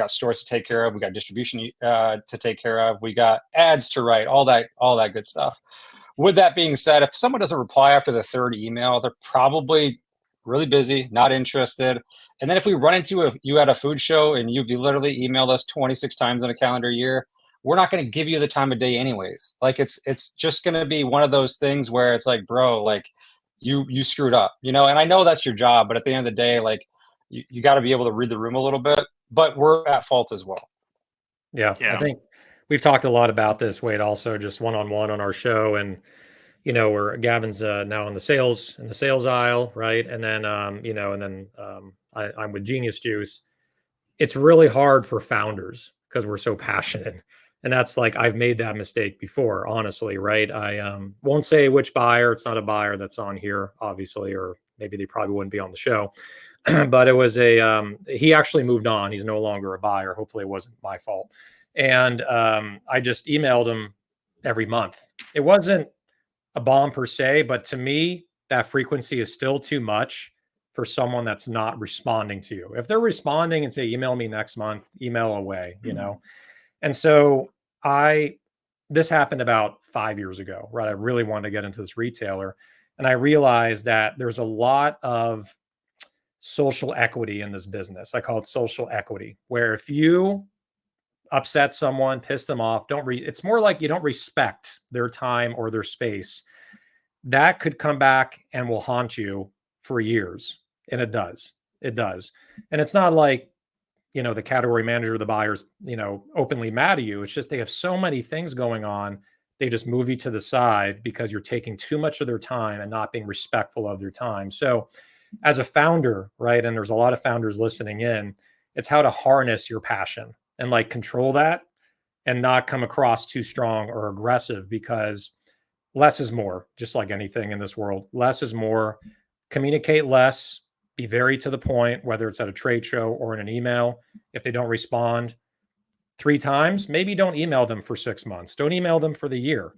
stores to take care of, we got distribution to take care of, we got ads to write, all that good stuff. With that being said, if someone doesn't reply after the third email, they're probably really busy, not interested. And then if we run into you at a food show and you literally emailed us 26 times in a calendar year, we're not going to give you the time of day anyways. Like, it's just going to be one of those things where it's like, bro, like, you screwed up, you know? And I know that's your job, but at the end of the day, like, you got to be able to read the room a little bit, but we're at fault as well. Yeah. I think we've talked a lot about this, Wade, also just one-on-one on our show. And, where Gavin's now in the sales aisle, right? And then, I'm with Genius Juice. It's really hard for founders because we're so passionate. And that's like, I've made that mistake before, honestly, right? I won't say which buyer. It's not a buyer that's on here, obviously, or maybe they probably wouldn't be on the show. But it was he actually moved on. He's no longer a buyer. Hopefully it wasn't my fault. And I just emailed him every month. It wasn't a bomb per se, but to me, that frequency is still too much for someone that's not responding to you. If they're responding and say, email me next month, email away, And so this happened about 5 years ago, right? I really wanted to get into this retailer. And I realized that there's a lot of social equity in this business. I call it social equity, where if you upset someone, piss them off, it's more like you don't respect their time or their space. That could come back and will haunt you for years. And it does. And it's not like, the category manager, the buyer's, openly mad at you. It's just, they have so many things going on. They just move you to the side because you're taking too much of their time and not being respectful of their time. So as a founder, right, and there's a lot of founders listening in, it's how to harness your passion and like control that and not come across too strong or aggressive, because less is more, just like anything in this world. Less is more. Communicate less, be very to the point, whether it's at a trade show or in an email. If they don't respond 3 times, maybe don't email them for 6 months. Don't email them for the year.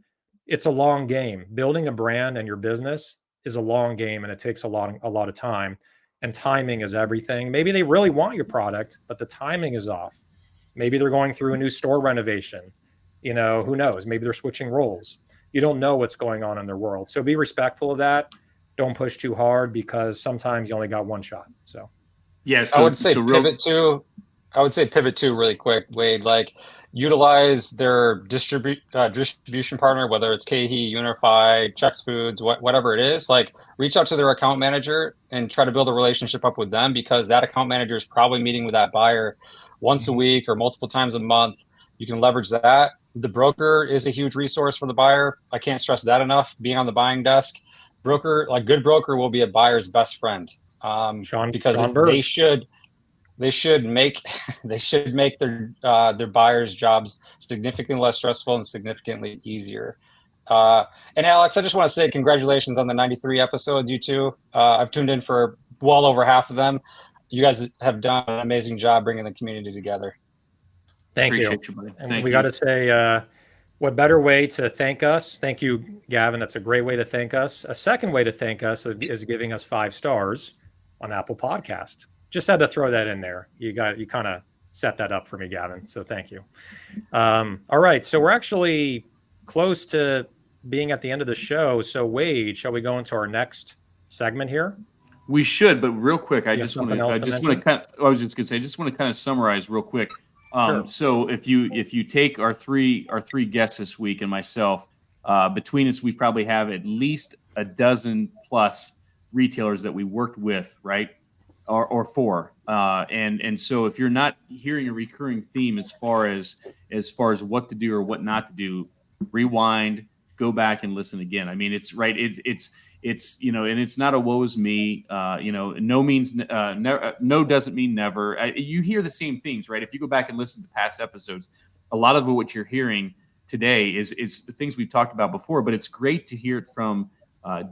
It's a long game. Building a brand and your business is a long game, and it takes a lot of time, and timing is everything. Maybe they really want your product, but the timing is off. Maybe they're going through a new store renovation. Who knows? Maybe they're switching roles. You don't know what's going on in their world. So be respectful of that. Don't push too hard, because sometimes you only got one shot. So, yeah. I would say pivot to really quick, Wade, like utilize their distribution partner, whether it's KeHE, Unified, Chex Foods, whatever it is. Like, reach out to their account manager and try to build a relationship up with them, because that account manager is probably meeting with that buyer once a week or multiple times a month. You can leverage that. The broker is a huge resource for the buyer. I can't stress that enough. Being on the buying desk, good broker will be a buyer's best friend. They should make their buyers' jobs significantly less stressful and significantly easier. And Alex, I just want to say congratulations on the 93 episodes, you two. I've tuned in for well over half of them. You guys have done an amazing job bringing the community together. Thank you. And we got to say, what better way to thank us? Thank you, Gavin. That's a great way to thank us. A second way to thank us is giving us 5 stars on Apple Podcast. Just had to throw that in there. You kind of set that up for me, Gavin. So thank you. All right. So we're actually close to being at the end of the show. So Wade, shall we go into our next segment here? We should, but real quick, I just want to kind of summarize real quick. Sure. So if you take our three guests this week and myself, between us, we probably have at least a dozen plus retailers that we worked with, right? Or for. And so if you're not hearing a recurring theme as far as what to do or what not to do, rewind, go back and listen again. I mean, it's right. It's and it's not a woe is me. No means no doesn't mean never. You hear the same things, right? If you go back and listen to past episodes, a lot of what you're hearing today is the things we've talked about before. But it's great to hear it from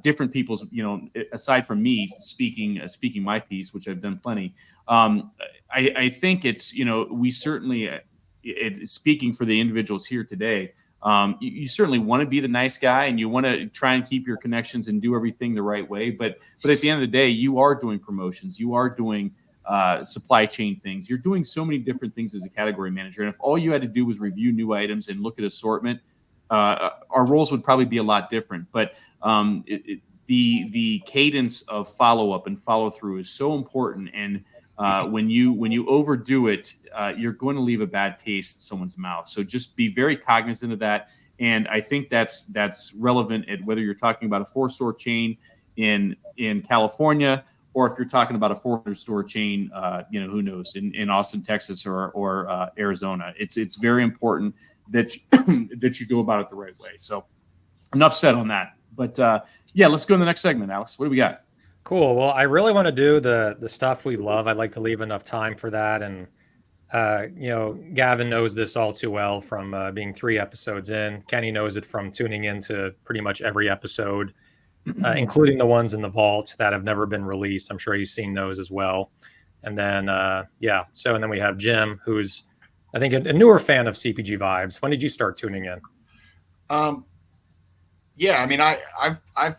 different people's, aside from me speaking my piece, which I've done plenty. I think it's, we certainly, speaking for the individuals here today, you certainly want to be the nice guy and you want to try and keep your connections and do everything the right way. But at the end of the day, you are doing promotions, you are doing supply chain things. You're doing so many different things as a category manager. And if all you had to do was review new items and look at assortment, our roles would probably be a lot different. But the cadence of follow-up and follow-through is so important. And when you overdo it, you're going to leave a bad taste in someone's mouth. So just be very cognizant of that. And I think that's relevant at whether you're talking about a 4-store chain in California, or if you're talking about a 400-store chain, who knows, in Austin, Texas, or Arizona. It's very important that that you go about it the right way. So enough said on that. But yeah, let's go to the next segment, Alex. What do we got? Cool. Well, I really want to do the stuff we love. I'd like to leave enough time for that. And Gavin knows this all too well from being 3 episodes in. Kenny knows it from tuning into pretty much every episode, including the ones in the vault that have never been released. I'm sure he's seen those as well. And then, and then we have Jim, who's, I think, a newer fan of CPG Vibes. When did you start tuning in? Yeah, I mean, I've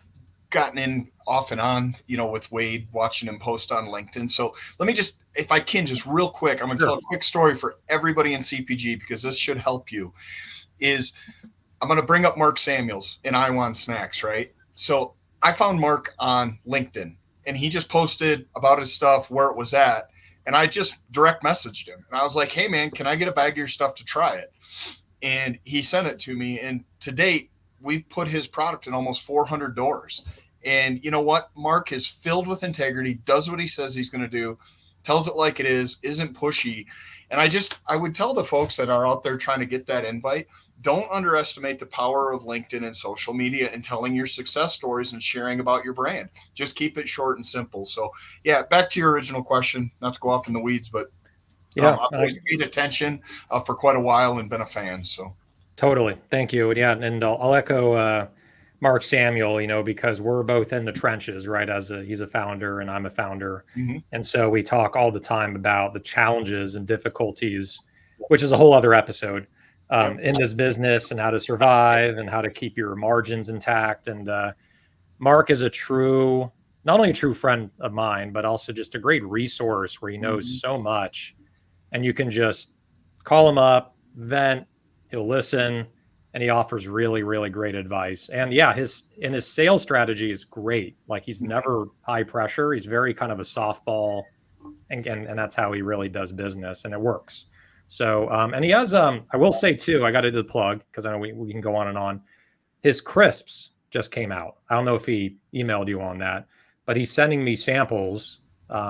gotten in off and on, with Wade, watching him post on LinkedIn. So let me just, if I can, just real quick, I'm going to tell a quick story for everybody in CPG, because this should help you. I'm going to bring up Mark Samuels in Iwan Snacks, right? So I found Mark on LinkedIn, and he just posted about his stuff, where it was at. And I just direct messaged him. And I was like, hey, man, can I get a bag of your stuff to try it? And he sent it to me. And to date, we've put his product in almost 400 doors. And you know what? Mark is filled with integrity, does what he says he's going to do, tells it like it is, isn't pushy. And I would tell the folks that are out there trying to get that invite, don't underestimate the power of LinkedIn and social media and telling your success stories and sharing about your brand. Just keep it short and simple. So yeah, back to your original question, not to go off in the weeds, but I've always paid attention for quite a while and been a fan. So totally. Thank you. Yeah. And I'll echo, Mark Samuel, because we're both in the trenches, right? He's a founder and I'm a founder. Mm-hmm. And so we talk all the time about the challenges and difficulties, which is a whole other episode, in this business, and how to survive and how to keep your margins intact. And Mark is not only a true friend of mine, but also just a great resource where he knows so much, and you can just call him up, vent, he'll listen. And he offers really, really great advice. And yeah, his sales strategy is great. Like, he's never high pressure. He's very kind of a softball, and that's how he really does business, and it works. So, and he has, I will say too, I got to do the plug, because I know we can go on and on. His crisps just came out. I don't know if he emailed you on that, but he's sending me samples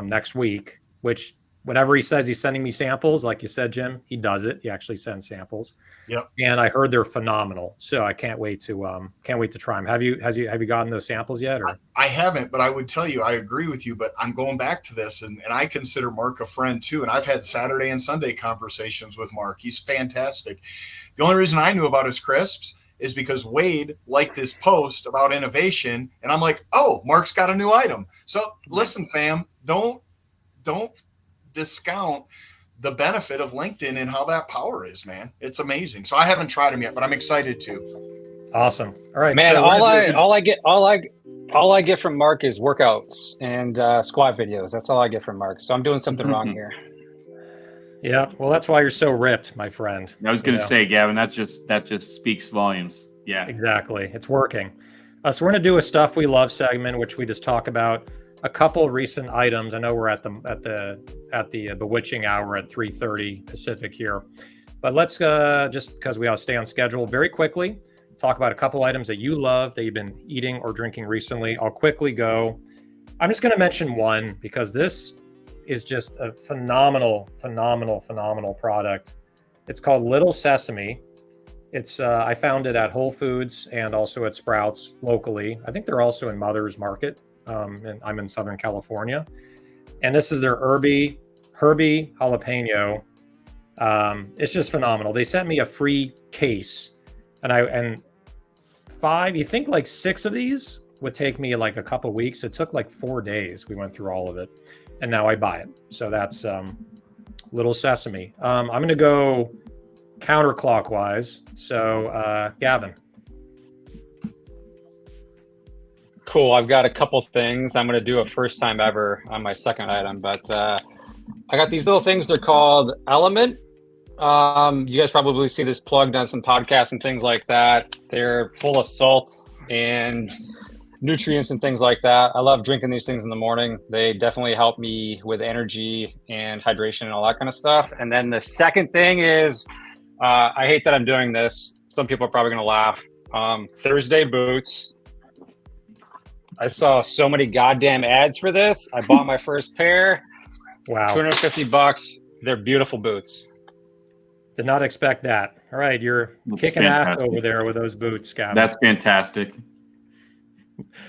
next week, which whenever he says he's sending me samples, like you said, Jim, he does it. He actually sends samples. Yep. And I heard they're phenomenal. So I can't wait to try them. Have you gotten those samples yet? Or I haven't, but I would tell you, I agree with you, but I'm going back to this, and I consider Mark a friend too. And I've had Saturday and Sunday conversations with Mark. He's fantastic. The only reason I knew about his crisps is because Wade liked his post about innovation. And I'm like, oh, Mark's got a new item. So listen, fam, don't discount the benefit of LinkedIn and how that power is, man. It's amazing. So I haven't tried them yet, but I'm excited to. Awesome. All right, man. So all I get from Mark is workouts and squat videos. That's all I get from Mark. So I'm doing something wrong here. Yeah. Well, that's why you're so ripped, my friend. I was going to say, Gavin, that just speaks volumes. Yeah, exactly. It's working. So we're going to do a stuff we love segment, which we just talk about a couple recent items. I know we're at the bewitching hour at 3:30 Pacific here, but let's just because we all stay on schedule, very quickly talk about a couple items that you love that you've been eating or drinking recently. I'll quickly go. I'm just going to mention one because this is just a phenomenal product. It's called Little Sesame. It's I found it at Whole Foods and also at Sprouts locally. I think they're also in Mother's Market. And I'm in Southern California, and this is their Herbie jalapeno. It's just phenomenal. They sent me a free case, and 5, you think like 6 of these would take me like a couple weeks. It took like 4 days. We went through all of it, and now I buy it. So that's Little Sesame. I'm going to go counterclockwise. So Gavin. Cool. I've got a couple things. I'm going to do a first time ever on my second item, but I got these little things. They're called Element. You guys probably see this plugged on some podcasts and things like that. They're full of salt and nutrients and things like that. I love drinking these things in the morning. They definitely help me with energy and hydration and all that kind of stuff. And then the second thing is, I hate that I'm doing this. Some people are probably going to laugh. Thursday boots. I saw so many goddamn ads for this. I bought my first pair. Wow. $250. They're beautiful boots. Did not expect that. All right, you're That's kicking fantastic. ass over there with those boots, Gavin. That's fantastic.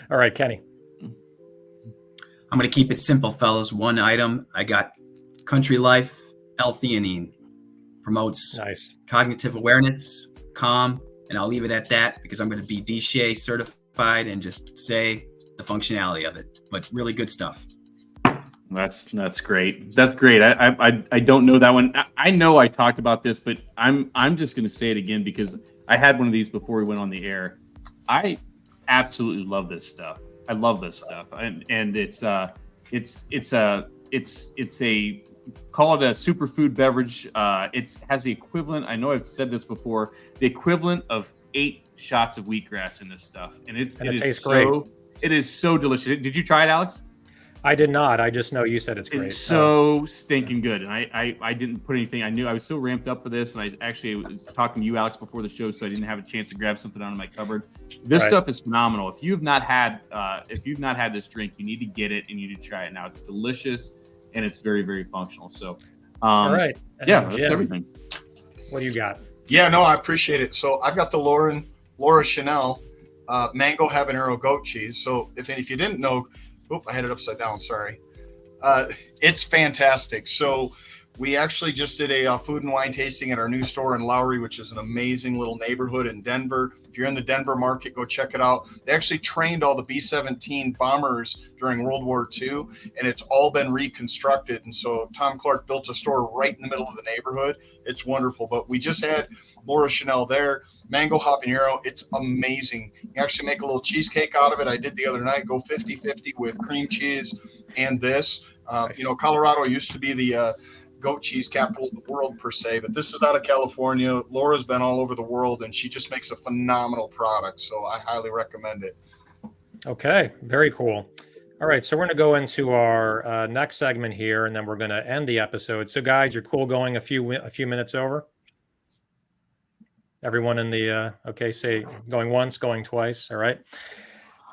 All right, Kenny. I'm going to keep it simple, fellas. One item. I got Country Life L-theanine. Promotes Nice. cognitive awareness, calm, and I'll leave it at that because I'm going to be DSHEA certified and just say the functionality of it. But really good stuff. That's great. That's great. I don't know that one. I know I talked about this, but I'm just going to say it again because I had one of these before we went on the air. I absolutely love this stuff. I love this stuff, and it's a call it a superfood beverage. It has the equivalent. I know I've said this before. The equivalent of 8 shots of wheatgrass in this stuff, and it is great. It is so delicious. Did you try it, Alex? I did not. I just know you said it's great. It's so stinking good. And I didn't put anything. I knew I was so ramped up for this. And I actually was talking to you, Alex, before the show, so I didn't have a chance to grab something out of my cupboard. This stuff is phenomenal. If you've not had this drink, you need to get it and you need to try it now. It's delicious and it's very, very functional. So, all right. Yeah, that's everything. What do you got? Yeah, no, I appreciate it. So I've got the Laura Chanel mango habanero goat cheese. So if you didn't know, I had it upside down. Sorry. It's fantastic. So we actually just did a food and wine tasting at our new store in Lowry, which is an amazing little neighborhood in Denver. If you're in the Denver market, go check it out. They actually trained all the B-17 bombers during World War II, and it's all been reconstructed. And so Tom Clark built a store right in the middle of the neighborhood. It's wonderful. But we just had Laura Chanel there, mango habanero. It's amazing. You actually make a little cheesecake out of it. I did the other night, go 50-50 with cream cheese and this. Nice. Colorado used to be the goat cheese capital of the world per se, but this is out of California. Laura's been all over the world and she just makes a phenomenal product. So I highly recommend it. Okay. Very cool. All right. So we're going to go into our next segment here and then we're going to end the episode. So guys, you're cool going a few minutes over? Everyone in the, okay. Say going once, going twice. All right.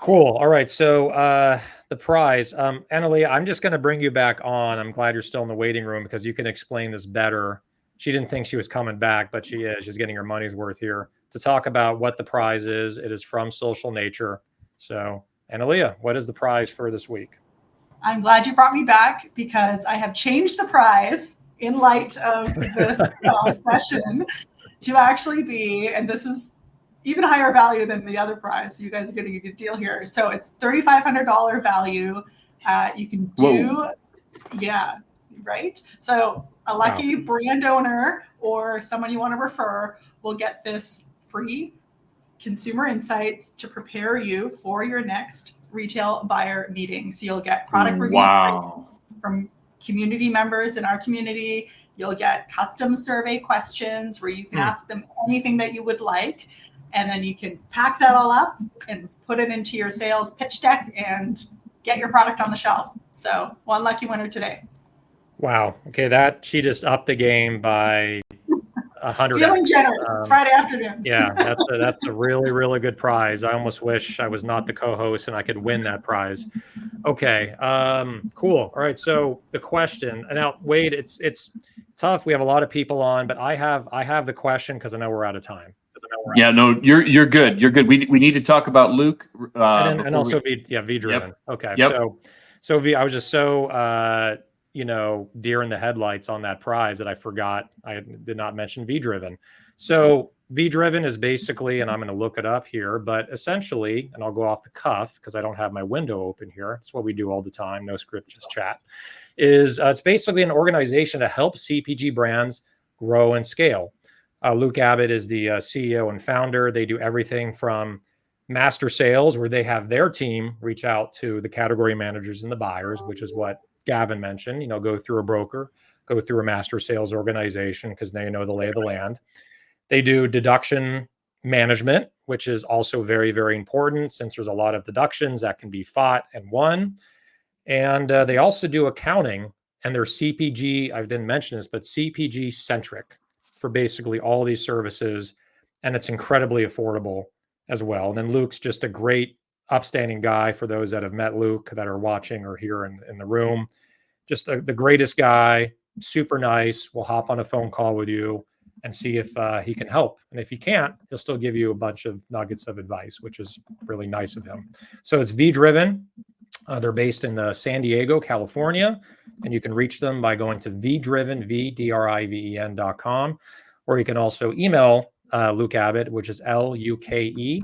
Cool. All right. So the prize, Annalie, I'm just going to bring you back on. I'm glad you're still in the waiting room because you can explain this better. She didn't think she was coming back, but she is. She's getting her money's worth here to talk about what the prize is. It is from Social Nature. So, Annalie, what is the prize for this week? I'm glad you brought me back because I have changed the prize in light of this session to actually be, and this is even higher value than the other prize. You guys are getting a good deal here. So it's $3,500 value. You can do, yeah, right? So a lucky brand owner or someone you want to refer will get this free consumer insights to prepare you for your next retail buyer meeting. So you'll get product reviews from community members in our community. You'll get custom survey questions where you can ask them anything that you would like. And then you can pack that all up and put it into your sales pitch deck and get your product on the shelf. So one lucky winner today. Wow. Okay. She just upped the game by 100. Feeling generous. It's Friday afternoon. Yeah. That's a really, really good prize. I almost wish I was not the co-host and I could win that prize. Okay. Cool. All right. So the question now, Wade, it's tough. We have a lot of people on, but I have the question because I know we're out of time. Yeah, no, you're good. You're good. We need to talk about Luke and also V driven. Yep. Okay. Yep. So V, I was just so deer in the headlights on that prize that I forgot I did not mention V driven. So V driven is basically, and I'm going to look it up here, but essentially, and I'll go off the cuff because I don't have my window open here. It's what we do all the time. No script, just chat. It's basically an organization to help CPG brands grow and scale. Luke Abbott is the CEO and founder. They do everything from master sales, where they have their team reach out to the category managers and the buyers, which is what Gavin mentioned, go through a broker, go through a master sales organization because they know the lay of the land. They do deduction management, which is also very, very important since there's a lot of deductions that can be fought and won. And they also do accounting, and they're CPG, I didn't mention this, but CPG centric for basically all these services, and it's incredibly affordable as well. And then Luke's just a great, upstanding guy for those that have met Luke that are watching or here in the room. Just the greatest guy, super nice, will hop on a phone call with you, and see if he can help. And if he can't, he'll still give you a bunch of nuggets of advice, which is really nice of him. So it's V Driven. They're based in San Diego, California, and you can reach them by going to vdriven.com, or you can also email Luke Abbott, which is luke.abbott,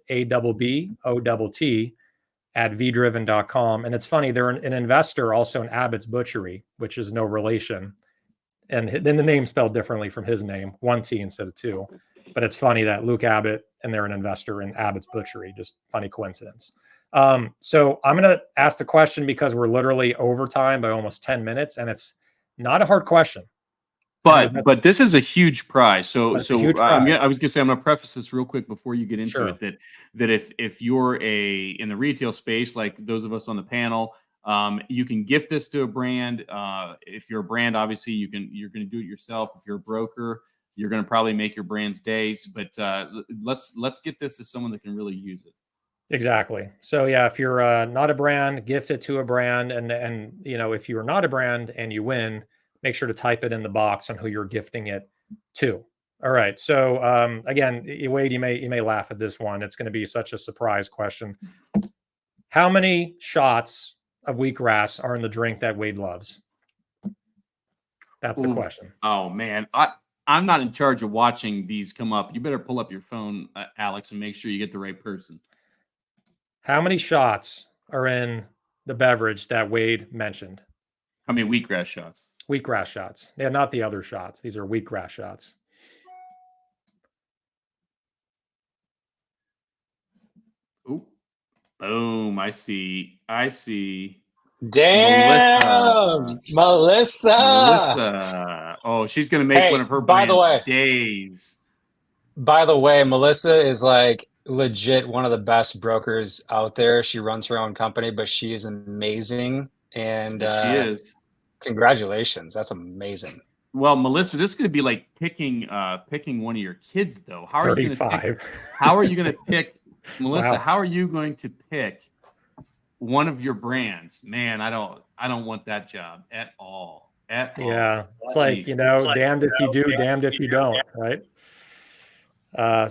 ABBOTT, at vdriven.com. And it's funny, they're an investor also in Abbott's Butchery, which is no relation. And then the name spelled differently from his name, 1 T instead of 2. But it's funny that Luke Abbott, and they're an investor in Abbott's Butchery. Just funny coincidence. So I'm going to ask the question because we're literally over time by almost 10 minutes, and it's not a hard question. But this is a huge prize. I was going to say, I'm going to preface this real quick before you get into it, that if you're in the retail space, like those of us on the panel, you can gift this to a brand. If you're a brand, obviously you're going to do it yourself. If you're a broker, you're going to probably make your brand's days. But let's get this to someone that can really use it. Exactly. So yeah, if you're not a brand, gift it to a brand, and if you're not a brand and you win, make sure to type it in the box on who you're gifting it to. All right. So again, Wade, you may laugh at this one. It's going to be such a surprise question. How many shots of wheatgrass are in the drink that Wade loves? That's the question. Oh man, I'm not in charge of watching these come up. You better pull up your phone, Alex, and make sure you get the right person. How many shots are in the beverage that Wade mentioned? How many wheatgrass shots? Wheatgrass shots. Yeah, not the other shots. These are wheatgrass shots. Ooh. Boom. I see. Damn. Melissa. Oh, she's going to make one of her days. By the way, Melissa is like legit one of the best brokers out there. She runs her own company, but she is amazing. And she is. Congratulations. That's amazing. Well, Melissa, this is going to be like picking one of your kids, though. How are 35. How are you going to pick, Melissa? Wow. How are you going to pick one of your brands? Man, I don't want that job at all. Yeah, it's like damned if you do, damned if you don't, right?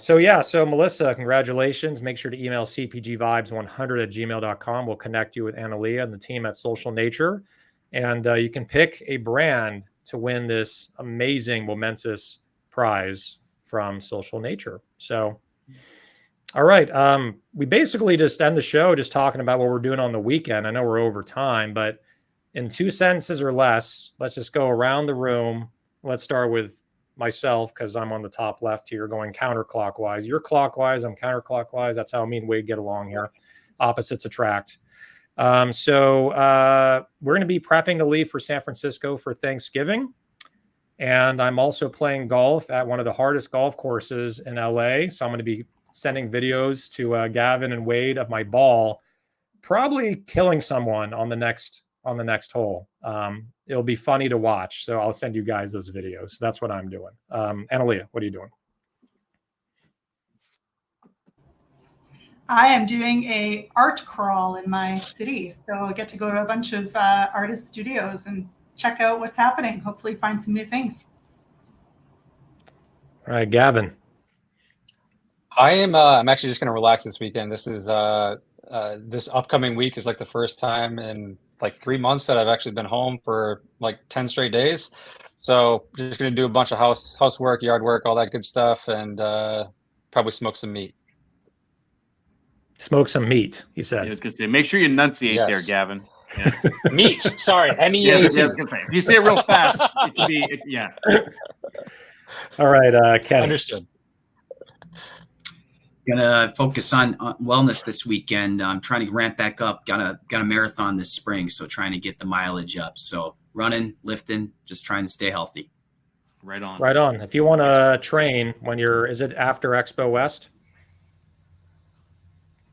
So Melissa, congratulations. Make sure to email cpgvibes100@gmail.com. We'll connect you with Analia and the team at Social Nature. And you can pick a brand to win this amazing, momentous prize from Social Nature. So, all right. We basically just end the show just talking about what we're doing on the weekend. I know we're over time, but in 2 sentences or less, let's just go around the room. Let's start with myself because I'm on the top left here going counterclockwise. You're clockwise, I'm counterclockwise. That's how me and Wade get along here. Opposites attract. So we're going to be prepping to leave for San Francisco for Thanksgiving. And I'm also playing golf at one of the hardest golf courses in LA. So I'm going to be sending videos to Gavin and Wade of my ball, probably killing someone on the next hole. It'll be funny to watch. So I'll send you guys those videos. So that's what I'm doing. Analia, what are you doing? I am doing a art crawl in my city. So I get to go to a bunch of artist studios and check out what's happening. Hopefully find some new things. All right, Gavin. I'm actually just going to relax this weekend. This is this upcoming week is like the first time in like 3 months that I've actually been home for like 10 straight days. So just going to do a bunch of housework, yard work, all that good stuff, and probably smoke some meat. Smoke some meat, you said. I was going to say, make sure you enunciate there, Gavin. Yes. Meat. Sorry, MEAT. If you say it real fast, it could be, yeah. All right, Ken. Understood. Gonna focus on wellness this weekend. I'm trying to ramp back up. Got a marathon this spring, so trying to get the mileage up. So running, lifting, just trying to stay healthy. Right on. Right on. If you want to train is it after Expo West?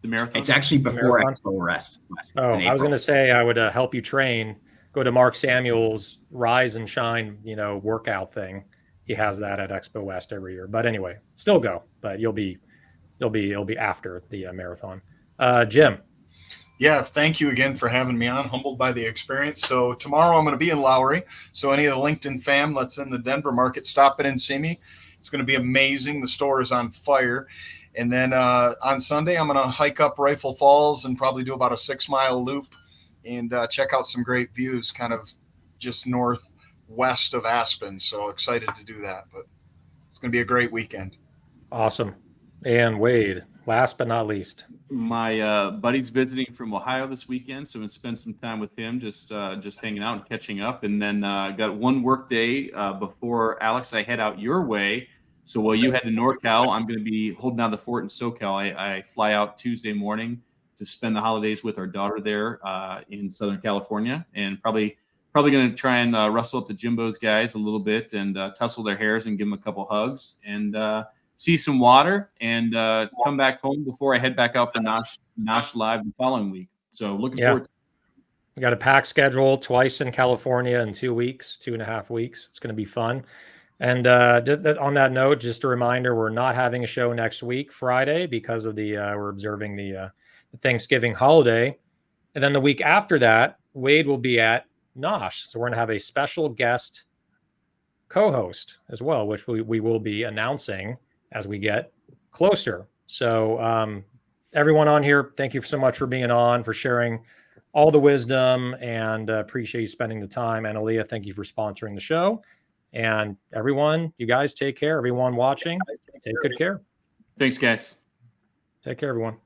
The marathon? It's actually before Expo West. Oh, I was going to say I would help you train. Go to Mark Samuel's Rise and Shine, workout thing. He has that at Expo West every year. But anyway, still go. But it'll be after the marathon. Jim. Yeah, thank you again for having me on. Humbled by the experience. So tomorrow I'm going to be in Lowry. So any of the LinkedIn fam that's in the Denver market, stop in and see me. It's going to be amazing. The store is on fire. And then on Sunday, I'm going to hike up Rifle Falls and probably do about a 6-mile loop and check out some great views kind of just northwest of Aspen. So excited to do that. But it's going to be a great weekend. Awesome. And Wade, last but not least. My buddy's visiting from Ohio this weekend, so I'm gonna spend some time with him, just hanging out and catching up. And then got one work day before Alex. I head out your way. So while you head to NorCal, I'm going to be holding down the fort in SoCal. I fly out Tuesday morning to spend the holidays with our daughter there in Southern California, and probably going to try and rustle up the Jimbo's guys a little bit and tussle their hairs and give them a couple hugs and see some water and come back home before I head back out for Nosh Live the following week. So looking forward to it. We got a packed schedule, twice in California in 2 weeks, 2.5 weeks. It's going to be fun. And on that note, just a reminder, we're not having a show next week, Friday, because of we're observing the Thanksgiving holiday. And then the week after that, Wade will be at Nosh. So we're going to have a special guest co-host as well, which we will be announcing as we get closer. So everyone on here, thank you so much for being on, for sharing all the wisdom, and appreciate you spending the time. And Aaliyah, thank you for sponsoring the show. And everyone, you guys take care. Everyone watching, take good care. Thanks, guys. Take care, everyone.